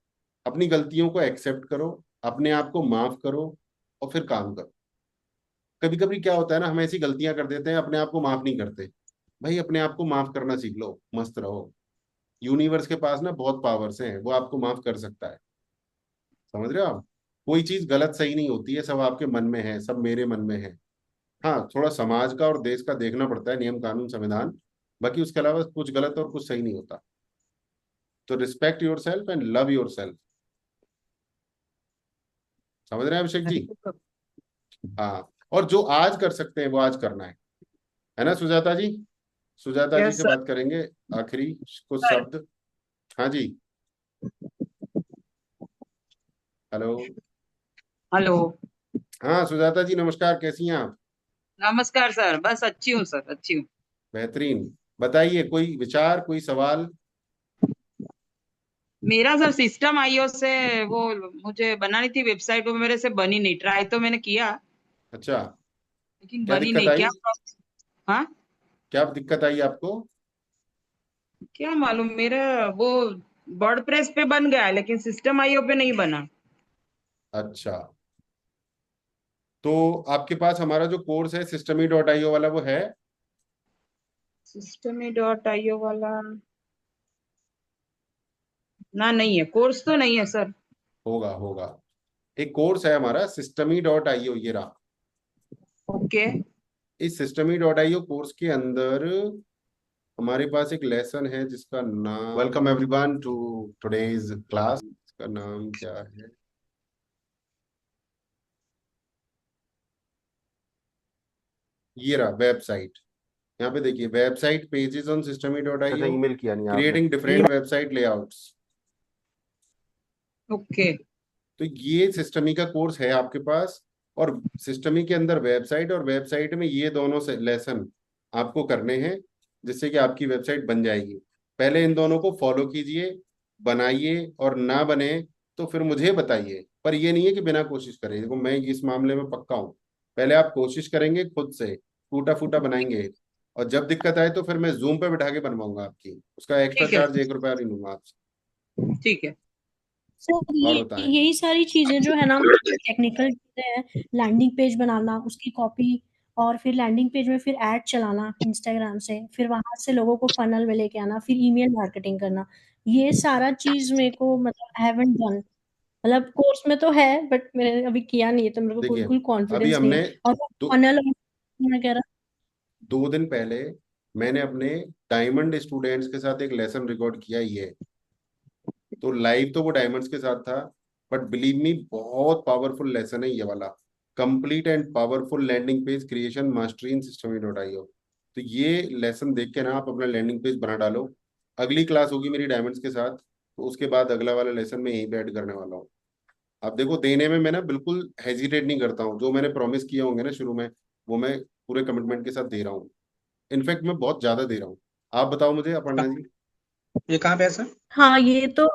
अपनी गलतियों को एक्सेप्ट करो, अपने आप को माफ करो, और फिर काम करो। कभी कभी क्या होता है ना, हम ऐसी गलतियां कर देते हैं, अपने आप को माफ नहीं करते। भाई अपने आप को माफ करना सीख लो, मस्त रहो। यूनिवर्स के पास ना बहुत पावर्स हैं, वो आपको माफ कर सकता है। समझ रहे हो आप? कोई चीज गलत सही नहीं होती है, सब आपके मन में है, सब मेरे मन में है। हाँ, थोड़ा समाज का और देश का देखना पड़ता है, नियम कानून संविधान। बाकी उसके अलावा कुछ गलत और कुछ सही नहीं होता। तो respect your self and love your self. समझ रहे हैं अभिषेक जी? हाँ, और जो आज कर सकते हैं वो आज करना है ना सुजाता जी? सुजाता जी यस से सर। बात करेंगे, आखिरी कुछ सर शब्द। हाँ जी, हेलो। हेलो। हाँ सुजाता जी नमस्कार, कैसी हैं आप? नमस्कार सर, बस अच्छी हूँ सर, अच्छी हूँ। बेहतरीन। बताइए, कोई विचार, कोई सवाल? मेरा सर सिस्टम आईओ से वो मुझे बनानी थी वेबसाइट, वो मेरे से बनी नहीं। ट्राई तो मैंने किया अच्छा, लेकिन क्या बनी दिक्कत नहीं। आई? क्या हाँ, क्या दिक्कत आई आपको? क्या मालूम, मेरा वो वर्डप्रेस पे बन गया लेकिन सिस्टम आईओ पे नहीं बना। अच्छा, तो आपके पास हमारा जो कोर्स है systemy.io वाला, वो है? सिस्टम डॉट आईओ वाला ना, नहीं है, कोर्स तो नहीं है सर। होगा होगा, एक कोर्स है हमारा systemy.io, ये रहा। ओके। इस systemy.io कोर्स के अंदर हमारे पास एक लेसन है जिसका नाम, welcome everyone to today's class, इसका नाम क्या है? ये रहा वेबसाइट। यहाँ पे देखिए, website pages on systemy.io, email किया नहीं आपने, creating different website layouts. Okay. तो ये सिस्टमी का कोर्स है आपके पास, और सिस्टमी के अंदर वेबसाइट, और वेबसाइट में ये दोनों से लेसन आपको करने हैं, जिससे कि आपकी वेबसाइट बन जाएगी। पहले इन दोनों को फॉलो कीजिए, बनाइए, और ना बने तो फिर मुझे बताइए। पर ये नहीं है कि बिना कोशिश करें, देखो मैं इस मामले में पक्का हूँ। पहले आप कोशिश करेंगे खुद से, टूटा फूटा बनाएंगे, और जब दिक्कत आए तो फिर मैं जूम पे बिठा के बनवाऊंगा आपकी, उसका एक्स्ट्रा ठीक है, चार्ज 1 रुपया नहीं लूंगा आपसे। ठीक है। सर और ये बताएं। यही सारी चीजें जो है ना, टेक्निकल चीजें हैं। लैंडिंग पेज बनाना, उसकी कॉपी, और फिर लैंडिंग पेज में फिर ऐड चलाना इंस्टाग्राम से, फिर वहां से लोगों को फनल में लेके आना, फिर ईमेल मार्केटिंग करना, ये सारा चीज मेरे को मतलब हैवंट डन। मतलब कोर्स में तो है बट मैंने अभी किया नहीं है, तो मेरे को देखिए, बिल्कुल अभी कॉन्फिडेंस नहीं है। हमने और दो फनल वगैरह। 2 दिन पहले मैंने अपने डायमंड स्टूडेंट्स के साथ एक लेसन रिकॉर्ड किया, ये तो लाइव तो वो डायमंड्स के साथ था, बट बिलीव मी बहुत पावरफुल लेसन है ये वाला। Complete and powerful landing page creation mastery in systemy.io। तो ये लेसन देख के ना आप अपना लैंडिंग पेज बना डालो। अगली क्लास होगी मेरी डायमंड्स के साथ, तो उसके बाद अगला वाला लेसन मैं यहीं पे ऐड करने वाला हूँ। आप देखो, देने में मैं ना बिल्कुल हेजिटेट नहीं करता हूँ। जो मैंने प्रॉमिस किए होंगे ना शुरू में, वो मैं पूरे कमिटमेंट के साथ दे रहा हूँ। इनफैक्ट मैं बहुत ज्यादा दे रहा हूँ। आप बताओ मुझे अपर्णा जी। ये कहाँ पे है सर? हाँ, ये तो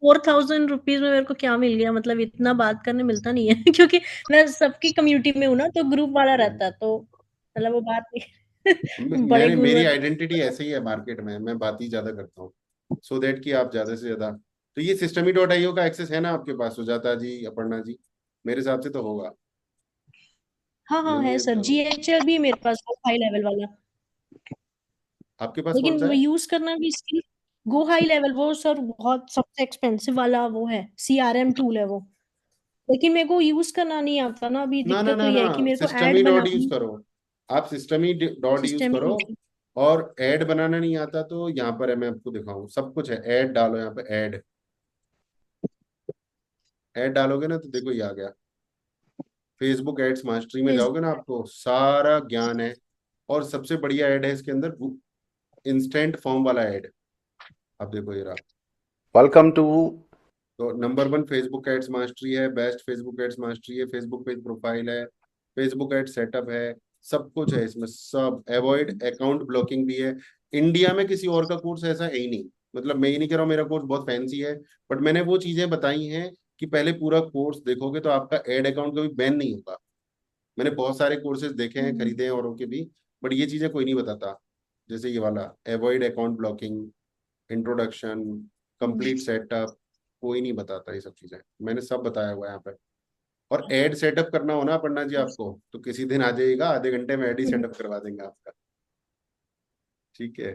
4000 रुपीज में मेरे को क्या मिल गया, मतलब इतना बात करने मिलता नहीं है क्योंकि मैं सबकी कम्युनिटी में हूँ ना, तो ग्रुप वाला रहता है, तो मतलब वो बात नहीं बड़े मैंने, गुरु मेरी है। आइडेंटिटी ऐसे ही है मार्केट में, मैं बात ही ज्यादा करता हूँ, सो दैट कि आप ज्यादा से ज्यादा। तो ये systemy.io का एक्सेस है ना आपके पास सुजाता जी, अपर्णा जी? मेरे हिसाब से तो होगा। हाँ हाँ, नहीं है है सर, तो GHL भी है मेरे पास, वो हाई लेवल वाला। आपके पास कौन सा लेकिन है? यूज करना भी इसकी, गो हाई लेवल वो सर बहुत सबसे एक्सपेंसिव वाला वो है, CRM टूल है वो। लेकिन मेरे को यूज करना नहीं आता ना, अभी ना ना दिक्कत तो ना ये ना, है कि मेरे को सिस्टमी ऐड डॉट यूज बनानी। करो। आप सिस्टमी डॉट यूज सिस्टम करो। ही। और ऐड बनाना नहीं आता तो यहाँ पर है, मैं आपको दिखाऊं, सब कुछ है। ऐड डालो यहाँ पे, ऐड ऐड डालोगे ना तो देखो ये आ गया। फेसबुक एड्स मास्टरी में जाओगे ना, फेसबुक। आपको सारा ज्ञान है। और सबसे बढ़िया ऐड है इसके अंदर, इंस्टेंट फॉर्म वाला ऐड। आप देखो ये रहा, वेलकम टू। तो नंबर 1 फेसबुक एड्स मास्टरी है, बेस्ट फेसबुक एड्स मास्टरी है, फेसबुक पेज प्रोफाइल है, फेसबुक एड सेटअप है, सब कुछ है इसमें। सब अवॉइड अकाउंट ब्लॉकिंग भी है। इंडिया में किसी और का कोर्स ऐसा है ही नहीं। मतलब मैं ये नहीं कह रहा हूँ मेरा कोर्स बहुत फैंसी है, बट मैंने वो चीजें बताई हैं कि पहले पूरा कोर्स देखोगे तो आपका एड अकाउंट कभी बैन नहीं होगा। मैंने बहुत सारे कोर्सेज देखे हैं, खरीदे हैं औरों के भी, बट ये चीजें कोई नहीं बताता। जैसे ये वाला avoid account blocking, introduction, complete setup, कोई नहीं बताता ये सब चीजें। मैंने सब बताया हुआ है यहाँ पे। और एड सेटअप करना हो ना पन्ना जी आपको, तो किसी दिन आ जाइएगा, आधे घंटे में एड ही सेटअप करवा देंगे आपका। ठीक है?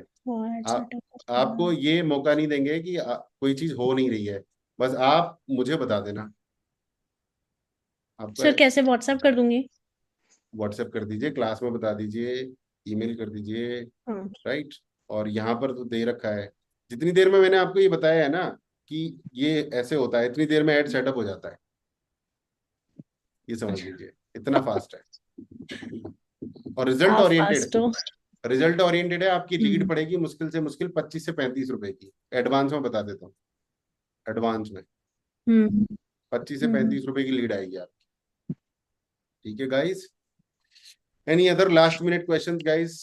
आप, आपको ये मौका नहीं देंगे कि कोई चीज हो नहीं रही है, बस आप मुझे बता देना। आपका सर कैसे व्हाट्सएप कर दूंगी? व्हाट्सएप कर दीजिए, क्लास में बता दीजिए, ईमेल कर दीजिए, हाँ। राइट। और यहाँ पर तो दे रखा है, जितनी देर में मैंने आपको ये बताया है ना कि ये ऐसे होता है, इतनी देर में ऐड सेटअप हो जाता है। ये समझ लीजिए, इतना फास्ट है। और रिजल्ट आप ओरिएंटेड, फास्ट हो। रिजल्ट ओरिएंटेड है। आपकी लीड हम्म। पड़ेगी मुश्किल से मुश्किल 25 से 35 रुपए की। एडवांस में बता देता हूँ, एडवांस में हम्म। 25 से हम्म। 35 रुपए की लीड आएगी आपकी। ठीक है guys, any other last minute questions guys,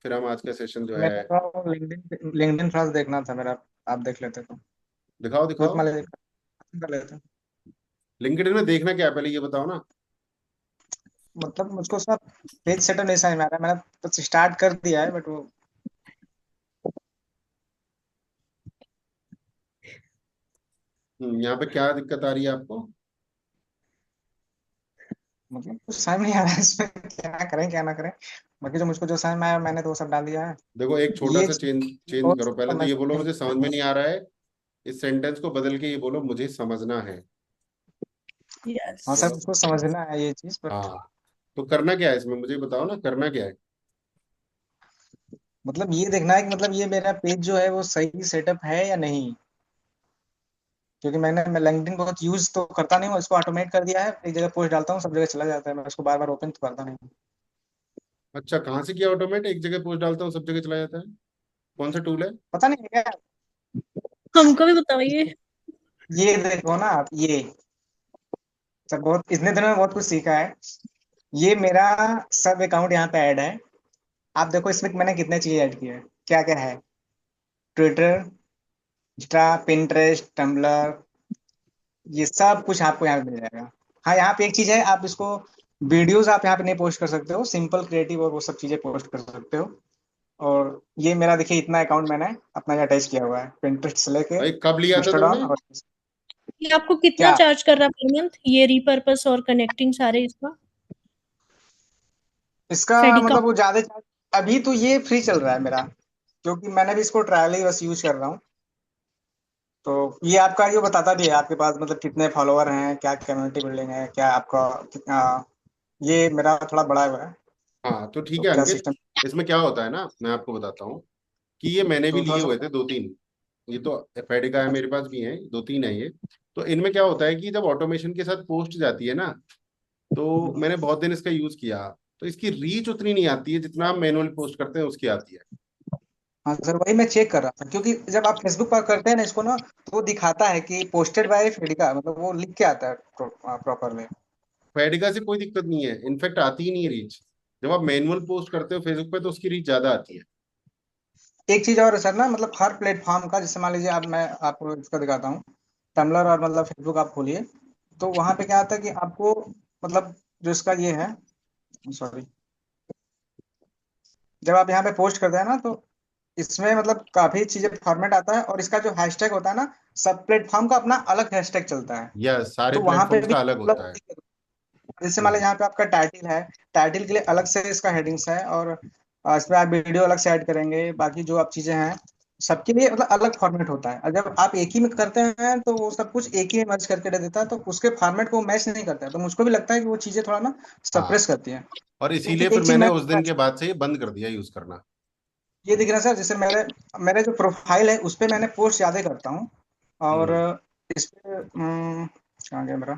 फिर हम आज का सेशन जो है। मेरा तो लिंक्डइन लिंक्डइन फ्लैश देखना था मेरा, आप देख लेते तो दिखाओ क्विक दिखाओ। वाले कर लेते। लिंक्डइन में देखना क्या है पहले ये बताओ ना। मतलब मुझको सर पेज सेटअप नहीं समझ में आ रहा है, मैंने तो स्टार्ट कर दिया है बट वो यहाँ पे क्या दिक्कत आ रही है आपको? मतलब कुछ समझ नहीं आ रहा है इसमें क्या करें क्या ना करें। बाकी जो मुझको जो समझ में आया मैंने तो वो सब डाल दिया है। देखो एक छोटा ये सा चेंज चेंज और करो। पहले तो समझ ये बोलो नहीं। मुझे समझ में नहीं आ रहा है, इस सेंटेंस को बदल के ये बोलो मुझे समझना है। यस। हाँ सर बोलो। मुझको समझना है ये चीज बट हाँ, तो करना क्या है इसमें मुझे बताओ ना, करना क्या है? मतलब ये देखना है कि मतलब ये मेरा पेज जो है वो सही सेटअप है या नहीं। क्योंकि मैं लिंक्डइन बहुत यूज तो करता नहीं हूँ, इसको ऑटोमेट कर दिया है, एक जगह पोस्ट डालता हूँ सब जगह चला जाता है, मैं उसको बार बार ओपन तो करता नहीं हूँ। अच्छा, कहाँ से किया ऑटोमेट? एक जगह पोस्ट डालता हूँ सब जगह चला जाता है? कौन सा टूल है? पता नहीं क्या। हमको भी बताइए। ये देखो ना आप, ये सर बहुत इतने दिनों में बहुत कुछ सीखा है। ये मेरा सब अकाउंट यहाँ पे ऐड है। आप देखो इसमें मैंने कितने चीजें ऐड की है, क्या क्या है। ट्विटर, इंस्टा, पिंटरेस्ट, टम्बलर, ये सब कुछ आपको यहाँ पे मिल जाएगा। हाँ यहाँ पे एक चीज है, आप इसको वीडियोस आप यहाँ पे नहीं पोस्ट कर सकते हो, सिंपल क्रिएटिव और वो सब चीजें पोस्ट कर सकते हो। और ये मेरा देखिए इतना अकाउंट मैंने अपना यहाँ अटैच किया हुआ है, पिंटरेस्ट से लेके भाई कब लिया था इंस्टाग्राम तुमने? और ये आपको कितना क्या चार्ज कर रहा है पर मंथ, ये रीपर्पस और कनेक्टिंग सारे इसका? इसका फेडिका। मतलब वो ज्यादा अभी तो ये फ्री चल रहा है मेरा, क्योंकि मैंने भी इसको ट्रायल ही बस यूज कर रहा हूँ। तो ये आपका ये बताता भी है आपके पास मतलब कितने फॉलोअर हैं, क्या कम्युनिटी बिल्डिंग है, क्या आपका ये मेरा थोड़ा बड़ा हुआ है। हाँ तो ठीक तो है क्या अंकित, सिस्टम इसमें क्या होता है ना मैं आपको बताता हूँ कि ये मैंने भी तो थोड़ा लिए सा हुए थे दो तीन। ये तो फेडिका है, मेरे पास भी है दो तीन है ये। तो इनमें क्या होता है कि जब ऑटोमेशन के साथ पोस्ट जाती है ना, तो मैंने बहुत दिन इसका यूज किया, तो इसकी रीच उतनी नहीं आती है जितना आप मैनुअल पोस्ट करते हैं उसकी आती है। हाँ सर वही मैं चेक कर रहा था, क्योंकि जब आप फेसबुक पर करते हैं ना इसको ना, तो वो दिखाता है कि पोस्टेड बाय फेडिका, मतलब वो लिख के आता है प्रॉपर में। फेडिका से कोई दिक्कत नहीं है, इनफैक्ट आती ही नहीं है रीच। जब आप मैनुअल पोस्ट करते हो फेसबुक पे तो उसकी रीच ज्यादा आती है। एक चीज और है सर ना, मतलब हर प्लेटफॉर्म का, जैसे मान लीजिए आप, मैं आपको इसका दिखाता हूँ, टम्बलर और मतलब फेसबुक आप खोलिए, तो वहां पे क्या आता है कि आपको मतलब जो इसका ये है, सॉरी, जब आप यहाँ पे पोस्ट करते हैं ना तो इसमें मतलब काफी चीजें फॉर्मेट आता है, और इसका जो हैशटैग होता है ना, सब प्लेटफॉर्म का अपना अलग हैशटैग चलता है। यह सारे तो वहां पे प्लेटफॉर्म्स भी का अलग होता है। मतलब जैसे मान लीजिए हम्म। यहाँ पे आपका टाइटल है, टाइटल के लिए अलग से इसका हेडिंग्स है, और इस पे आप वीडियो अलग से ऐड करेंगे, बाकी जो आप चीजें हैं सबके लिए मतलब अलग फॉर्मेट होता है। और जब आप एक ही में करते हैं तो वो सब कुछ एक ही में मर्ज करके दे देता है, तो उसके फॉर्मेट को मैच नहीं करता है, तो मुझको भी लगता है कि वो चीजें थोड़ा ना हाँ, सप्रेस करती हैं। और क्योंकि इसीलिए फिर एक चीज मैंने मैं उस दिन के बाद से ये बंद कर दिया यूज करना। ये दिख रहा है सर, जैसे मेरे मेरे जो प्रोफाइल है उस पे मैंने पोस्ट ज्यादा करता हूँ, और हम्म। इस पे कहाँ गया मेरा,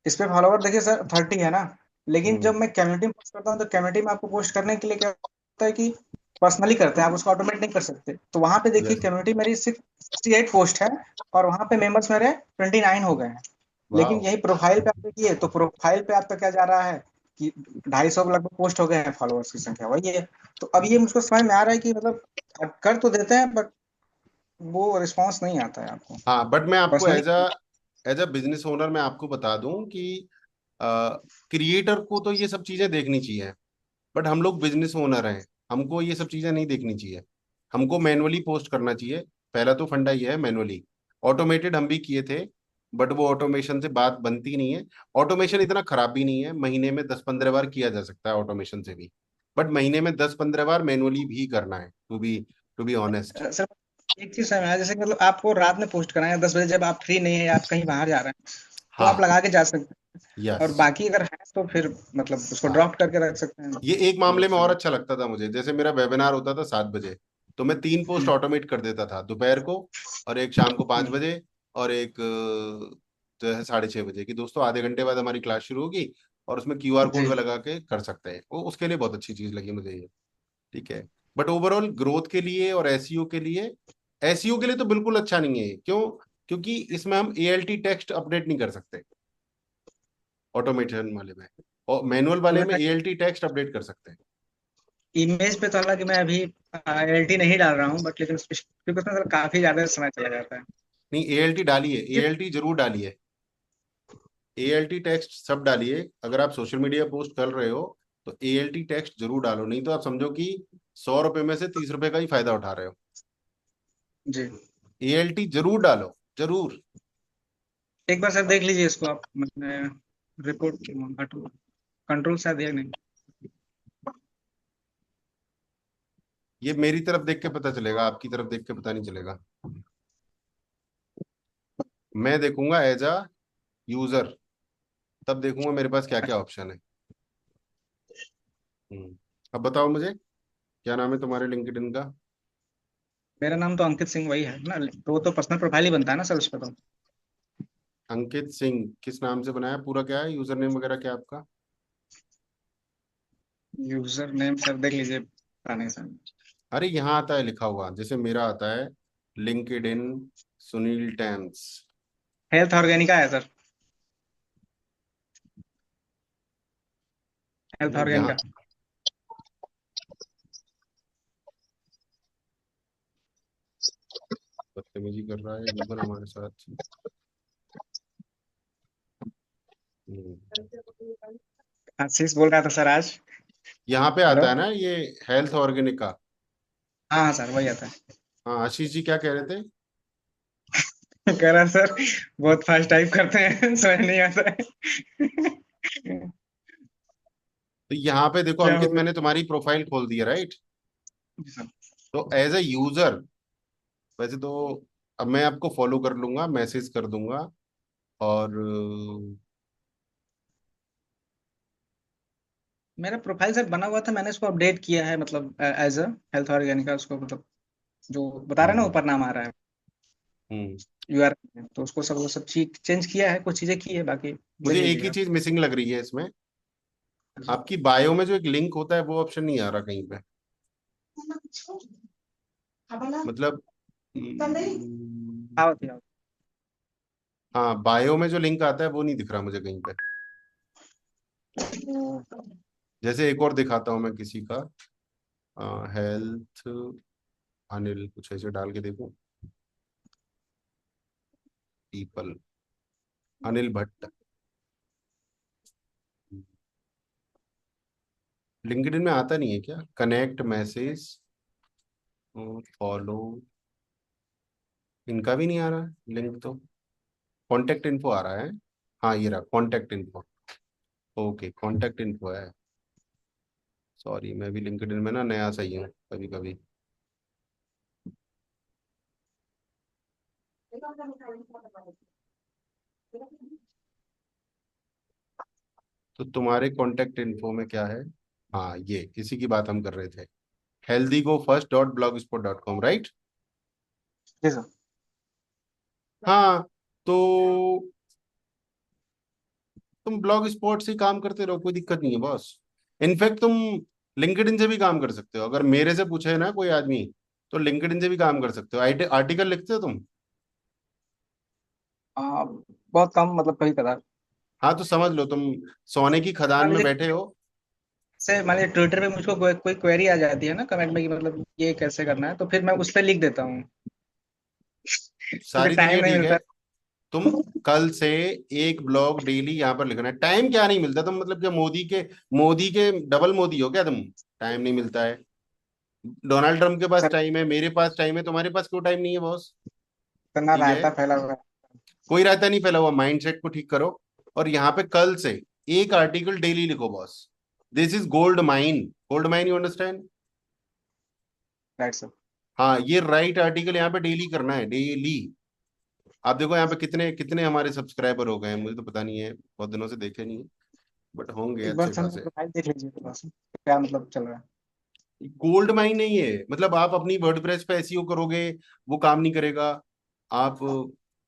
इस पे फॉलोवर देखिए सर 30 है ना। लेकिन जब हम्म। मैं कम्युनिटी में पोस्ट करता हूँ तो कम्युनिटी में आपको पोस्ट करने के लिए क्या होता है कि पर्सनली करते हैं, आप उसको ऑटोमेट नहीं कर सकते, तो वहां पे देखिए यस। कम्युनिटी मेरी सिर्फ 68 पोस्ट है, और वहां पे मेंबर्स मेरे 29 हो गए हैं। लेकिन वाह। यही प्रोफाइल पे आप देखिए, तो प्रोफाइल पे आपका क्या जा रहा है कि 250 के लगभग पोस्ट हो गए हैं, फॉलोअर्स की संख्या वही है। तो अब ये मुझको समझ में आ रहा है कि मतलब आप कर तो देते हैं बट वो रिस्पॉन्स नहीं आता है आपको हाँ बट मैं आपको personally. As a business owner मैं आपको बता दूं कि क्रिएटर को तो ये सब चीजें देखनी चाहिए, बट हम लोग बिजनेस ओनर हैं, हमको ये सब चीजें नहीं देखनी चाहिए। हमको मैनुअली पोस्ट करना चाहिए। पहला तो फंडा ये है मैनुअली। ऑटोमेटेड हम भी किए थे, बट वो ऑटोमेशन से बात बनती नहीं है। ऑटोमेशन इतना खराब भी नहीं है, महीने में 10-15 बार किया जा सकता है ऑटोमेशन से भी, बट महीने में 10-15 बार मैनुअली भी करना है, टू बी ऑनेस्ट। सर एक चीज समझ में आया, जैसे कि मतलब आपको रात में पोस्ट करना है 10 बजे, जब आप फ्री नहीं है या आप कहीं बाहर जा रहे हैं, तो आप हाँ। लगा के जा सकते हैं, यस। और बाकी अगर है तो फिर मतलब उसको हाँ, ड्रॉप करके रख सकते हैं। ये एक वो मामले में और सही है। अच्छा लगता था मुझे, जैसे मेरा वेबिनार होता था 7 बजे, तो मैं 3 पोस्ट हम्म, ऑटोमेट कर देता था दोपहर को, और एक शाम को पाँच हम्म, बजे और एक जैसे 6:30 बजे कि दोस्तों आधे घंटे बाद हमारी क्लास शुरू होगी और उसमें QR कोड जी, लगा के कर सकते हैं, वो उसके लिए बहुत अच्छी चीज लगी मुझे ये। ठीक है। बट ओवरऑल ग्रोथ के लिए और एसईओ के लिए तो बिल्कुल अच्छा नहीं है। क्यों? क्योंकि इसमें हम ALT टेक्स्ट अपडेट नहीं कर सकते ऑटोमेशन वाले में, और मैनुअल तो वाले में मेरा ALT टेक्स्ट अपडेट कर सकते हैं। इमेज पे तो हालांकि मैं अभी एलटी नहीं डाल रहा हूँ, बट लेकिन क्योंकि उसमें काफी ज्यादा समय चला जाता है। नहीं, ALT डालिए, ये ALT जरूर डालिए, ALT टेक्स्ट सब डालिए। अगर आप सोशल मीडिया पोस्ट कर रहे हो तो ALT टेक्स्ट जरूर डालो, नहीं तो आप समझो कि 100 रुपए में से 30 रुपए का ही फायदा उठा रहे हो। जी, ALT जरूर डालो, जरूर। एक बार सर देख लीजिए इसको आप, मैंने रिपोर्ट कंट्रोल शायद दिया नहीं। ये मेरी तरफ देख के पता चलेगा, आपकी तरफ देख के पता नहीं चलेगा। मैं देखूंगा एज अ यूजर, तब देखूंगा मेरे पास क्या क्या ऑप्शन है। अब बताओ मुझे, क्या नाम है तुम्हारे लिंक्डइन का? मेरा नाम तो अंकित सिंह वही है ना, तो वो तो पर्सनल प्रोफाइल ही बनता है ना सर उस पर तो। अंकित सिंह किस नाम से बनाया? पूरा क्या है, यूजर नेम वगैरह क्या है आपका? यूजर नेम सर देख लीजिए, पता नहीं सर। अरे यहाँ आता है लिखा हुआ, जैसे मेरा आता है LinkedIn Sunil terms. Health Organica है सर, हेल्थ मतलब यहाँ ऑर्गेनिका। बदतमीजी कर रहा है यूजर हमारे साथ। हम्म, आशीष बोल रहा था सर आज। यहाँ पे हेलो। आता है ना ये हेल्थ ऑर्गेनिक का। हाँ हाँ सर वही आता है। हाँ, आशीष जी क्या कह रहे थे? कह रहा सर बहुत फास्ट टाइप करते हैं समझ नहीं आता है। तो यहाँ पे देखो क्या अंकित, होगा। मैंने तुम्हारी प्रोफाइल खोल दी है, राइट? जी सर। तो एज ए यूजर, वैसे तो अब मैं आपको फॉलो कर लूंगा, मैसेज कर दूंगा, और मेरा प्रोफाइल सर बना हुआ था, मैंने इसको अपडेट किया है, मतलब एज अ हेल्थ ऑर्गेनिका उसको, मतलब जो बता रहा है ना हम्म ऊपर नाम आ रहा है हम्म यूआर, तो उसको सब वो सब चीज चेंज किया है, कुछ चीजें की है, बाकी देख मुझे एक ही लीजिएगा। चीज मिसिंग लग रही है इसमें, जी। आपकी बायो में जो एक लिंक होता है वो ऑप्शन नहीं आ रहा कहीं पे। मतलब आओ थी आओ। हाँ, बायो में जो लिंक आता है वो नहीं दिख रहा मुझे कहीं पे। जैसे एक और दिखाता हूँ मैं किसी का, हेल्थ अनिल, कुछ ऐसे डाल के देखो, पीपल अनिल भट्ट। लिंक्डइन में आता नहीं है क्या? कनेक्ट, मैसेज, फॉलो, इनका भी नहीं आ रहा है लिंक तो। कांटेक्ट इन्फो आ रहा है। हाँ, ये रहा contact info. Okay, contact info है। सॉरी, मैं भी लिंक्डइन में ना नया सही हूँ कभी कभी। तो तुम्हारे कांटेक्ट इन्फो में क्या है? हाँ, ये इसी की बात हम कर रहे थे, healthygofirst.blogspot.com, राइट? जी सर। हाँ, तो तुम ब्लॉग स्पॉट से ही काम करते रहो, कोई दिक्कत नहीं है बॉस। इनफैक्ट तुम लिंक्डइन से भी काम कर सकते हो, अगर मेरे से पूछे ना कोई आदमी, तो लिंक्डइन से भी काम कर सकते हो। आर्टिकल लिखते हो तुम? हाँ बहुत कम, मतलब कभी कभार। हाँ, तो समझ लो तुम सोने की खदान मान में लीजिए, बैठे हो। से मान लीजिए ट्विटर पे मुझको कोई क्वेरी आ जाती है ना कमेंट में कि मतलब ये कैसे करना है, तो फिर मैं उस पर लिख देता हूँ, क्योंकि सारी टाइम दुनिया नहीं ठीक है, मिलता। तुम कल से एक ब्लॉग डेली यहाँ पर लिखना है। टाइम क्या नहीं मिलता? तुम मतलब क्या मोदी के डबल मोदी हो क्या तुम? टाइम नहीं मिलता है। डोनाल्ड ट्रम्प के पास सर टाइम है, मेरे पास टाइम है, तुम्हारे पास क्यों टाइम नहीं है बॉस? इतना ठीक है, रायता फैला हुआ है। कोई रहता नहीं फैला हुआ, माइंडसेट को ठीक करो, और यहाँ पे कल से एक आर्टिकल डेली लिखो boss. This is gold mine, gold mine, you understand? Right sir. हाँ, ये राइट आर्टिकल यहाँ पे डेली करना है, डेली। आप देखो यहाँ पे कितने कितने हमारे सब्सक्राइबर हो गए हैं, मुझे तो पता नहीं है, बहुत दिनों से देखे नहीं है, बट होंगे एक बार अच्छे सर खासे। प्रोफाइल देख लीजिए थोड़ा सा, क्या मतलब चल रहा है। गोल्ड माइन नहीं है, मतलब आप अपनी वर्डप्रेस पे एसईओ करोगे वो काम नहीं करेगा। आप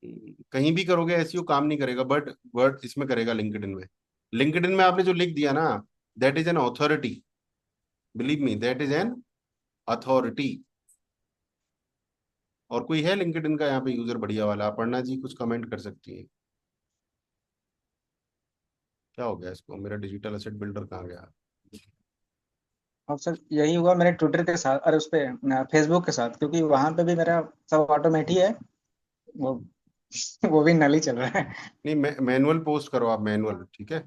कहीं भी करोगे एसईओ काम नहीं करेगा, बट इसमें करेगा लिंक्डइन में। लिंक्डइन में आपने जो लिख दिया ना, that is an authority, believe me, that is an authority. और कोई है लिंक्डइन का यहाँ पे यूजर बढ़िया वाला? अपर्णा जी कुछ कमेंट कर सकती है। क्या हो गया इसको? मेरा डिजिटल एसेट बिल्डर कहाँ गया? और सर यही हुआ मेरे ट्विटर के साथ, अरे उस पे फेसबुक के साथ, क्योंकि वहां पे भी मेरा सब ऑटोमेट ही है, वो वो भी नल ही चल रहा है। नहीं, मैनुअल पोस्ट करो आप, मैनुअल, ठीक है।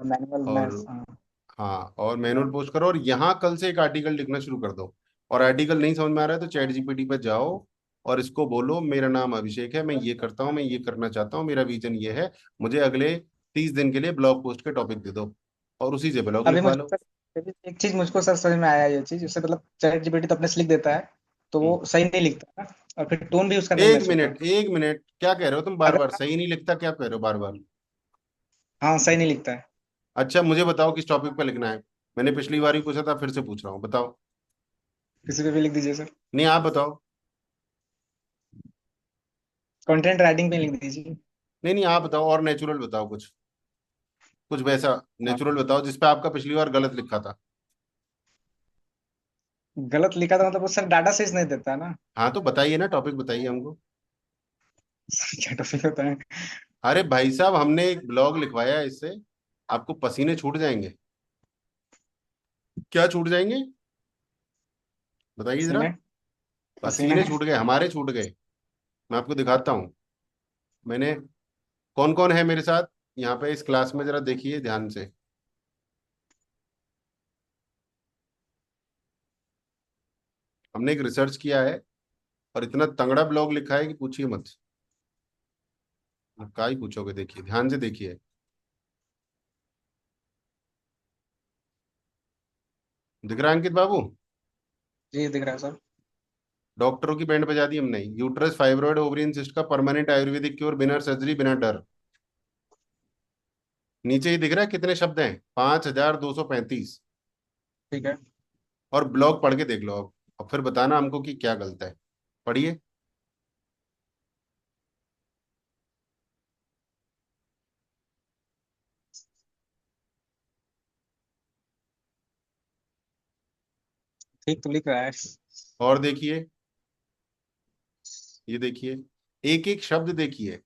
मैनुअल में और हाँ, और मैनुअल पोस्ट करो, और यहाँ कल से एक आर्टिकल लिखना शुरू कर दो। और आर्टिकल नहीं समझ में आ रहा है तो चैट जीपीटी पे जाओ और इसको बोलो, मेरा नाम अभिषेक है, मैं ये करता हूँ, मैं ये करना चाहता हूँ, मेरा विजन ये है, मुझे अगले 30 दिन के लिए ब्लॉग पोस्ट के टॉपिक दे दो, और उसी से ब्लॉग अभी लिखवा मुझको लो। सर एक चीज मुझको सर समझ में आया, ये चीज जैसे मतलब चैट जीपीटी तो अपने से लिख देता है, तो हम्म। वो सही नहीं लिखता ना, और फिर टोन भी उसका नहीं एक मैच होता। मिनट, एक मिनट, क्या कह रहे हो तुम बार अगर बार? सही नहीं लिखता क्या कह रहे हो बार बार? हाँ सही नहीं लिखता है। अच्छा, मुझे बताओ किस टॉपिक पे लिखना है। मैंने पिछली बार ही पूछा था, फिर से पूछ रहा हूँ, बताओ। किसी पे भी लिख दीजिए सर। नहीं, आप बताओ। कंटेंट राइटिंग पे लिख दीजिए। नहीं नहीं, आप बताओ, और नेचुरल बताओ, कुछ कुछ वैसा नेचुरल बताओ जिसपे आपका पिछली बार गलत लिखा था। गलत लिखा था मतलब वो सर डाटा सेज नहीं देता ना। हाँ तो बताइए ना, टॉपिक बताइए हमको। क्या टॉपिक होता है? अरे भाई साहब, हमने एक ब्लॉग लिखवाया है इससे, आपको पसीने छूट जाएंगे। क्या छूट जाएंगे? बताइए जरा। पसीने। पसीने। पसीने छूट गए, हमारे छूट गए। मैं आपको दिखाता हूँ। मैंने, कौन कौन है मेरे साथ यहाँ पे इस क्लास में, जरा देखिए ध्यान से। हमने एक रिसर्च किया है और इतना तंगड़ा ब्लॉग लिखा है कि पूछिए मत। आप क्या ही पूछोगे, देखिए ध्यान से देखिए। दिख रहा है अंकित बाबू? जी दिख रहा है सर। डॉक्टरों की बैंड बजा दी हमने। यूट्रस फाइब्रॉइड ओवरियन सिस्ट का परमानेंट आयुर्वेदिक क्योर, बिना सर्जरी, बिना डर। नीचे ही दिख रहा है कितने शब्द हैं, 5235। ठीक है। और ब्लॉग पढ़ के देख लो अब। और फिर बताना हमको कि क्या गलत है। पढ़िए। ठीक तो लिख रहा है। और देखिए, ये देखिए, एक एक शब्द देखिए,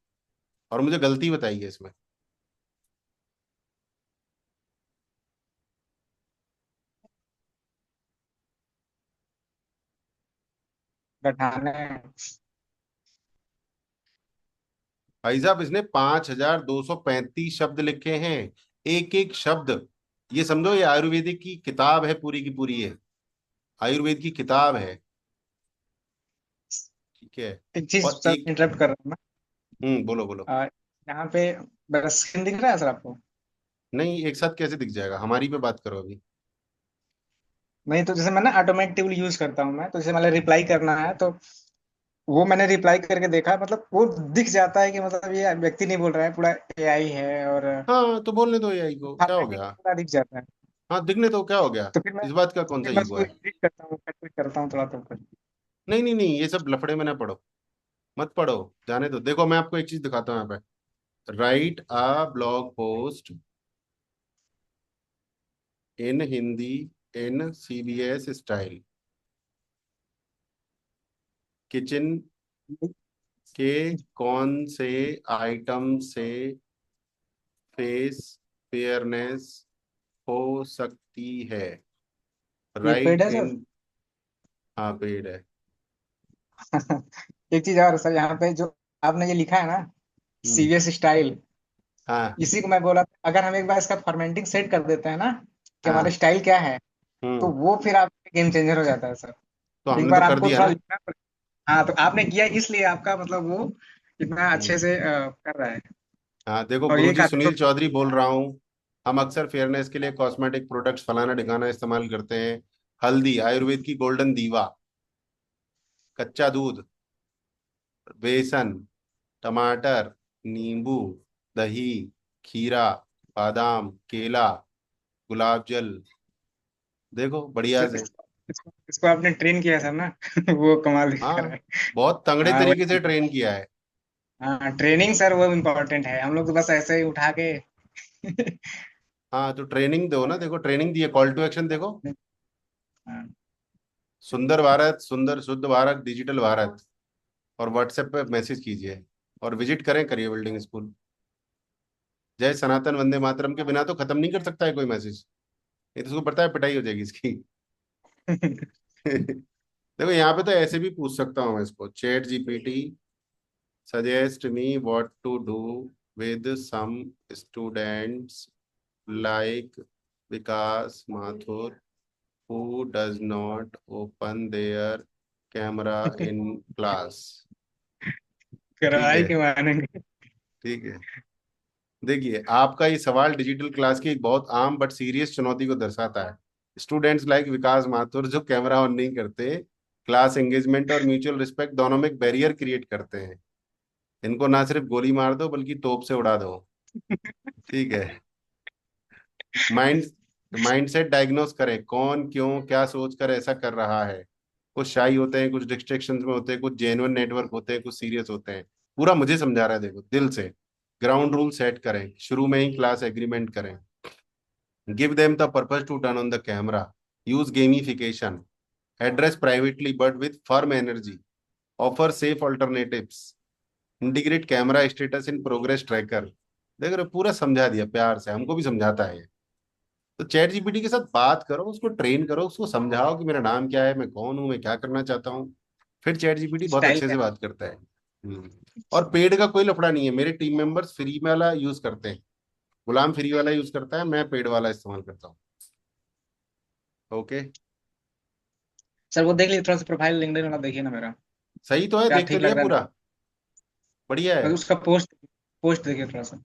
और मुझे गलती बताइए इसमें। गठाने। भाई साहब, इसने 5235 शब्द लिखे हैं, एक एक शब्द। ये समझो, ये आयुर्वेदिक की किताब है, पूरी की पूरी है, आयुर्वेद की किताब है, ठीक है। एक चीज और सर एक, इंटरप्ट कर रहा हूँ बोलो बोलो। मैं। यहाँ पे मेरा स्क्रीन दिख रहा है सर आपको? नहीं, एक साथ कैसे दिख जाएगा? हमारी पे बात करो अभी। नहीं तो जैसे मैं ना ऑटोमेटिक टूल यूज करता हूँ मैं, तो जैसे मतलब रिप्लाई करना है तो वो मैंने रिप्लाई करके देखा, मतलब वो दिख जाता है कि मतलब ये व्यक्ति नहीं बोल रहा है, पूरा एआई है, और हाँ तो बोलने दो एआई को, क्या हो गया? पूरा दिख जाता है। हाँ, दिखने दो, क्या हो गया? तो फिर मैं इस बात का कौन सा फिर मैं ईगो उसको है? एडिट करता हूँ, कट करता हूँ थोड़ा, तो फिर नहीं नहीं नहीं, ये सब लफड़े में ना पढ़ो, मत पढ़ो, जाने दो। देखो, मैं आपको एक चीज दिखाता हूँ यहाँ पे। Right a blog post in Hindi in CBS style. Kitchen के कौन से आइटम से फेस फेयरनेस हो सकती है? ये पेड राइट है इन। सर। हाँ, पेड़ है। एक चीज और सर, यहाँ पे जो आपने ये लिखा है ना, हम्म। सीवीएस स्टाइल, हाँ। इसी को मैं बोला, अगर हम एक बार इसका फॉर्मेटिंग सेट कर देते हैं ना कि हमारा हाँ। स्टाइल क्या है, तो हम्म। वो फिर आप गेम चेंजर हो जाता है सर। तो एक हमने तो बार कर आपको दिया थोड़ा ना। लिखना पड़ेगा। हाँ तो आपने किया, इसलिए आपका मतलब वो इतना हम्म। अच्छे से कर रहा है। हाँ देखो, और ये गुरुजी काफी सुनील चौधरी बोल रहा हूँ। हम अक्सर फेयरनेस के लिए कॉस्मेटिक प्रोडक्ट्स फलाना ढिकाना इस्तेमाल करते हैं। हल्दी, आयुर्वेद की गोल्डन दीवा। कच्चा दूध, बेसन, टमाटर, नींबू, दही, खीरा, बादाम, केला, गुलाब जल। देखो बढ़िया सर से। इसको आपने ट्रेन किया सर ना। वो कमाल दिखा रहा हाँ, है। बहुत तंगड़े हाँ तरीके से वही। ट्रेन किया है। हाँ, ट्रेनिंग सर वो इम्पोर्टेंट है, हम लोग तो बस ऐसे ही उठा के हाँ तो ट्रेनिंग दो ना, देखो ट्रेनिंग दी है, कॉल टू एक्शन देखो। हाँ, सुंदर भारत, सुंदर शुद्ध भारत, डिजिटल भारत, और व्हाट्सएप पे मैसेज कीजिए और विजिट करें करियर बिल्डिंग स्कूल। जय सनातन वंदे मातरम के बिना तो खत्म नहीं कर सकता है कोई मैसेज, ये तो उसको पता है पिटाई हो जाएगी इसकी। देखो यहाँ पे तो ऐसे भी पूछ सकता हूँ मैं इसको, chat GPT suggest me what to do with some students like Vikas Mathur who does not open their camera in class। ठीक करवाई है, क्यों मानेंगे। ठीक है। देखिए आपका ये सवाल डिजिटल क्लास की एक बहुत आम बट सीरियस चुनौती को दर्शाता है। स्टूडेंट्स लाइक विकास माथुर जो कैमरा ऑन नहीं करते, क्लास एंगेजमेंट और म्यूचुअल रिस्पेक्ट दोनों में एक बैरियर क्रिएट करते हैं। इनको ना सिर्फ गोली मार दो बल्कि तोप से उड़ा दो। ठीक है। माइंड माइंडसेट डायग्नोस करें, कौन क्यों क्या सोच कर ऐसा कर रहा है। कुछ शाई होते हैं, कुछ डिस्ट्रैक्शंस में होते हैं, कुछ जेन्युइन नेटवर्क होते हैं, कुछ सीरियस होते हैं। पूरा मुझे समझा रहा है, देखो दिल से। ग्राउंड रूल सेट करें, शुरू में ही क्लास एग्रीमेंट करें। Give them the purpose to turn on the camera, use gamification, address privately but with firm energy, offer safe alternatives, integrate camera status in progress tracker. देख रहे हो, पूरा समझा दिया प्यार से, हमको भी समझाता है ये। तो चैट जीपीटी के साथ बात करो, उसको ट्रेन करो, उसको समझाओ कि मेरा नाम क्या है, मैं कौन हूँ, मैं क्या करना चाहता हूँ। फिर चैट जीपीटी बहुत स्टाइल अच्छे से क्या। बात करता है। और पेड का कोई लफड़ा नहीं है, मेरे टीम मेंबर्स फ्री वाला यूज करते हैं। गुलाम फ्री वाला यूज करता है, मैं पेड वाला इस्तेमाल करता हूँ। ओके। सर वो देख लीजिए थोड़ा सा, प्रोफाइल लिंक्डइन वाला देखिए ना मेरा, सही तो है, क्या देख तो ठीक लिया लग रहा पूरा, है। बढ़िया बस है। उसका पोस्ट पोस्ट देखिए थोड़ा सा।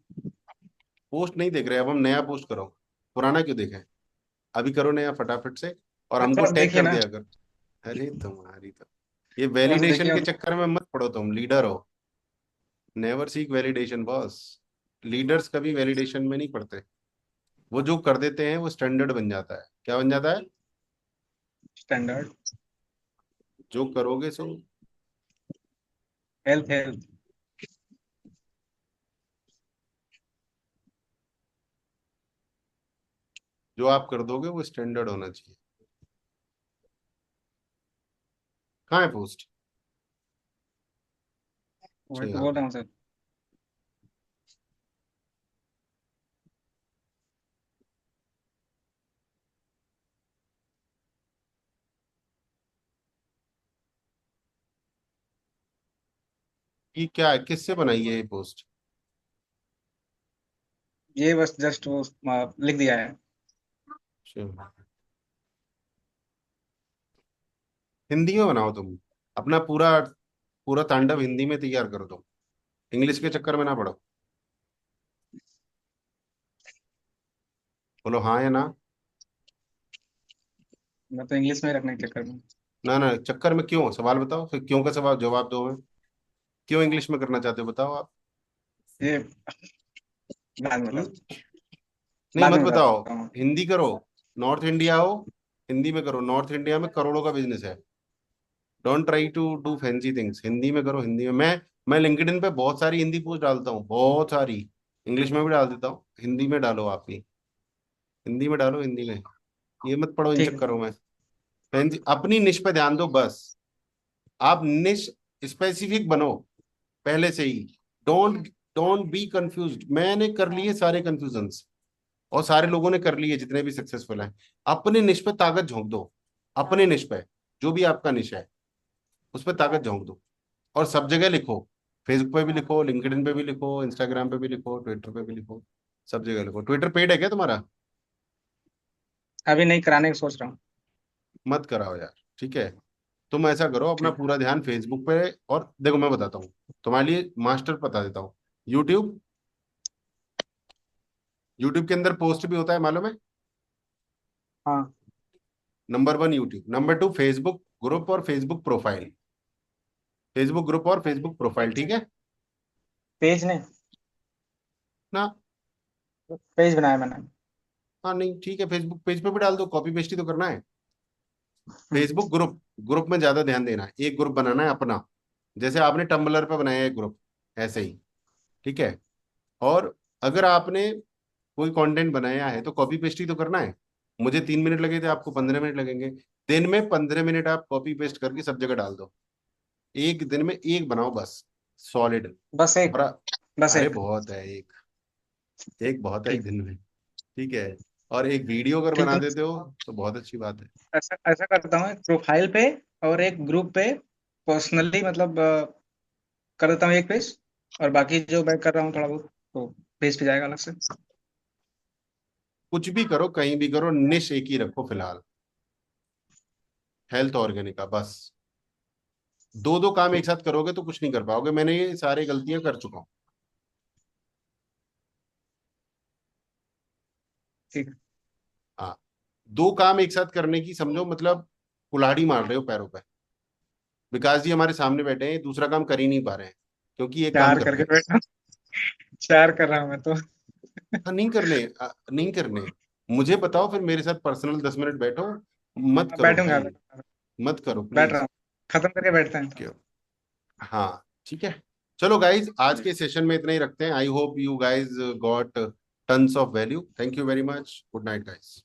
पोस्ट नहीं देख रहे, अब हम नया पोस्ट करो, पुराना क्यों देखें। अभी करो नया फटाफट से, और बस हमको थोड़ा सा टैग देखिए कर ना, दिया कर। अरे तुम्हारी तो, ये थोड़ा सा वैलिडेशन देखिए के और चक्कर में मत पड़ो, तुम लीडर हो। Never seek validation boss. Leaders कभी वैलिडेशन में नहीं पड़ते। वो जो कर देते हैं वो स्टैंडर्ड बन जाता है। क्या बन जाता है? स्टैंडर्ड। जो करोगे सो। Health health. जो आप कर दोगे वो स्टैंडर्ड होना चाहिए। कहाँ है पोस्ट? वही तो अच्छा, बोल रहा हूँ सर। ये क्या है, किससे बनाई है ये पोस्ट? ये बस जस्ट वो लिख दिया है। अच्छा, हिंदी में बनाओ तुम, अपना पूरा पूरा तांडव हिंदी में तैयार करो तुम, इंग्लिश के चक्कर में ना पड़ो। बोलो हाँ या ना। मैं तो इंग्लिश में ही रखने के चक्कर में। ना ना, चक्कर में क्यों, सवाल बताओ, फिर क्यों का सवाल जवाब दो मैं। क्यों इंग्लिश में करना चाहते हो बताओ आप। ये बाद में हम्म? नहीं बाद मत में बताओ, बताता हूँ। हिंदी करो। नॉर्थ इंडिया हो, हिंदी में करो। नॉर्थ इंडिया में करोड़ों का बिजनेस है। Don't try to do fancy things, Hindi में करो, हिंदी में। मैं लिंक्डइन पे बहुत सारी हिंदी पोस्ट डालता हूँ, बहुत सारी। इंग्लिश में भी डाल देता हूँ, हिंदी में डालो आप भी। हिंदी में डालो, हिंदी में। ये मत पढ़ो इन ठीक है। चक्करों में। फैंसी, अपनी निश पे ध्यान दो बस। आप निश स्पेसिफिक बनो पहले से ही। Don't don't be confused. मैंने कर लिए सारे कंफ्यूजन्स, और सारे लोगों ने कर लिए जितने भी सक्सेसफुल हैं। अपने निश पे ताकत झोंक दो, अपने निश पे, जो भी आपका निश है उस पर ताकत झोंक दो। और सब जगह लिखो, फेसबुक पे भी लिखो, लिंक्डइन पे भी लिखो, इंस्टाग्राम पे भी लिखो, ट्विटर पे भी लिखो, सब जगह लिखो। ट्विटर पेड है क्या तुम्हारा? अभी नहीं कराने की सोच रहा हूँ। मत कराओ यार, ठीक है। तुम ऐसा करो, अपना ठीक। पूरा ध्यान फेसबुक पे। और देखो मैं बताता हूँ, तुम्हारे लिए मास्टर बता देता हूँ। यूट्यूब, यूट्यूब के अंदर पोस्ट भी होता है मालूम है। हाँ। Number 1 YouTube, number 2 Facebook group और फेसबुक प्रोफाइल। फेसबुक ग्रुप और फेसबुक प्रोफाइल, ठीक है पेज ने ना। पेज बनाया मैंने। हाँ नहीं ठीक है, फेसबुक पेज पे भी डाल दो, कॉपी पेस्ट ही तो करना है। फेसबुक ग्रुप, ग्रुप में ज्यादा ध्यान देना है। एक ग्रुप बनाना है अपना, जैसे आपने टम्बलर पे बनाया है ग्रुप, ऐसे ही, ठीक है। और अगर आपने कोई कंटेंट बनाया है तो कॉपी पेस्ट ही तो करना है। मुझे 3 मिनट लगे थे, आपको 15 मिनट लगेंगे। दिन में 15 मिनट आप कॉपी पेस्ट करके सब जगह डाल दो। एक दिन में एक बनाओ बस, सॉलिड। बस एक, और बस अरे एक। बहुत है एक, एक बहुत है एक ठीक, दिन में, ठीक है। और एक वीडियो अगर ठीक बना है। देते हो तो बहुत अच्छी बात है। ऐसा ऐसा करता हूँ, एक प्रोफाइल पे और एक ग्रुप पे पर्सनली, मतलब कर देता हूँ एक पेज, और बाकी जो मैं कर रहा हूँ थोड़ा बहुत तो पेज पे जाएगा अलग से। कुछ भी करो, कहीं भी करो, निश एक ही रखो फिलहाल, हेल्थ ऑर्गेनिक का बस। दो दो काम एक साथ करोगे तो कुछ नहीं कर पाओगे। मैंने ये सारी गलतियां कर चुका हूँ। ठीक। हाँ, दो काम एक साथ करने की समझो मतलब कुल्हाड़ी मार रहे हो पैरों पे। विकास जी हमारे सामने बैठे हैं, दूसरा काम कर ही नहीं पा रहे हैं क्योंकि एक काम चार कर रहे करके हैं। बैठा हूँ, चार कर रहा हूँ मैं तो। हाँ, नहीं करने, नहीं करने। मुझे बताओ फिर मेरे साथ पर्सनल 10 मिनट बैठो। मत करो बैठूंगा, भाई, मत करो बैठ रहा प्लीज। हूँ, खत्म करके बैठते हैं। क्यों? हाँ, ठीक है। चलो गाइज, आज के सेशन में इतना ही रखते हैं। I hope you guys got tons of value. Thank you very much. Good night guys.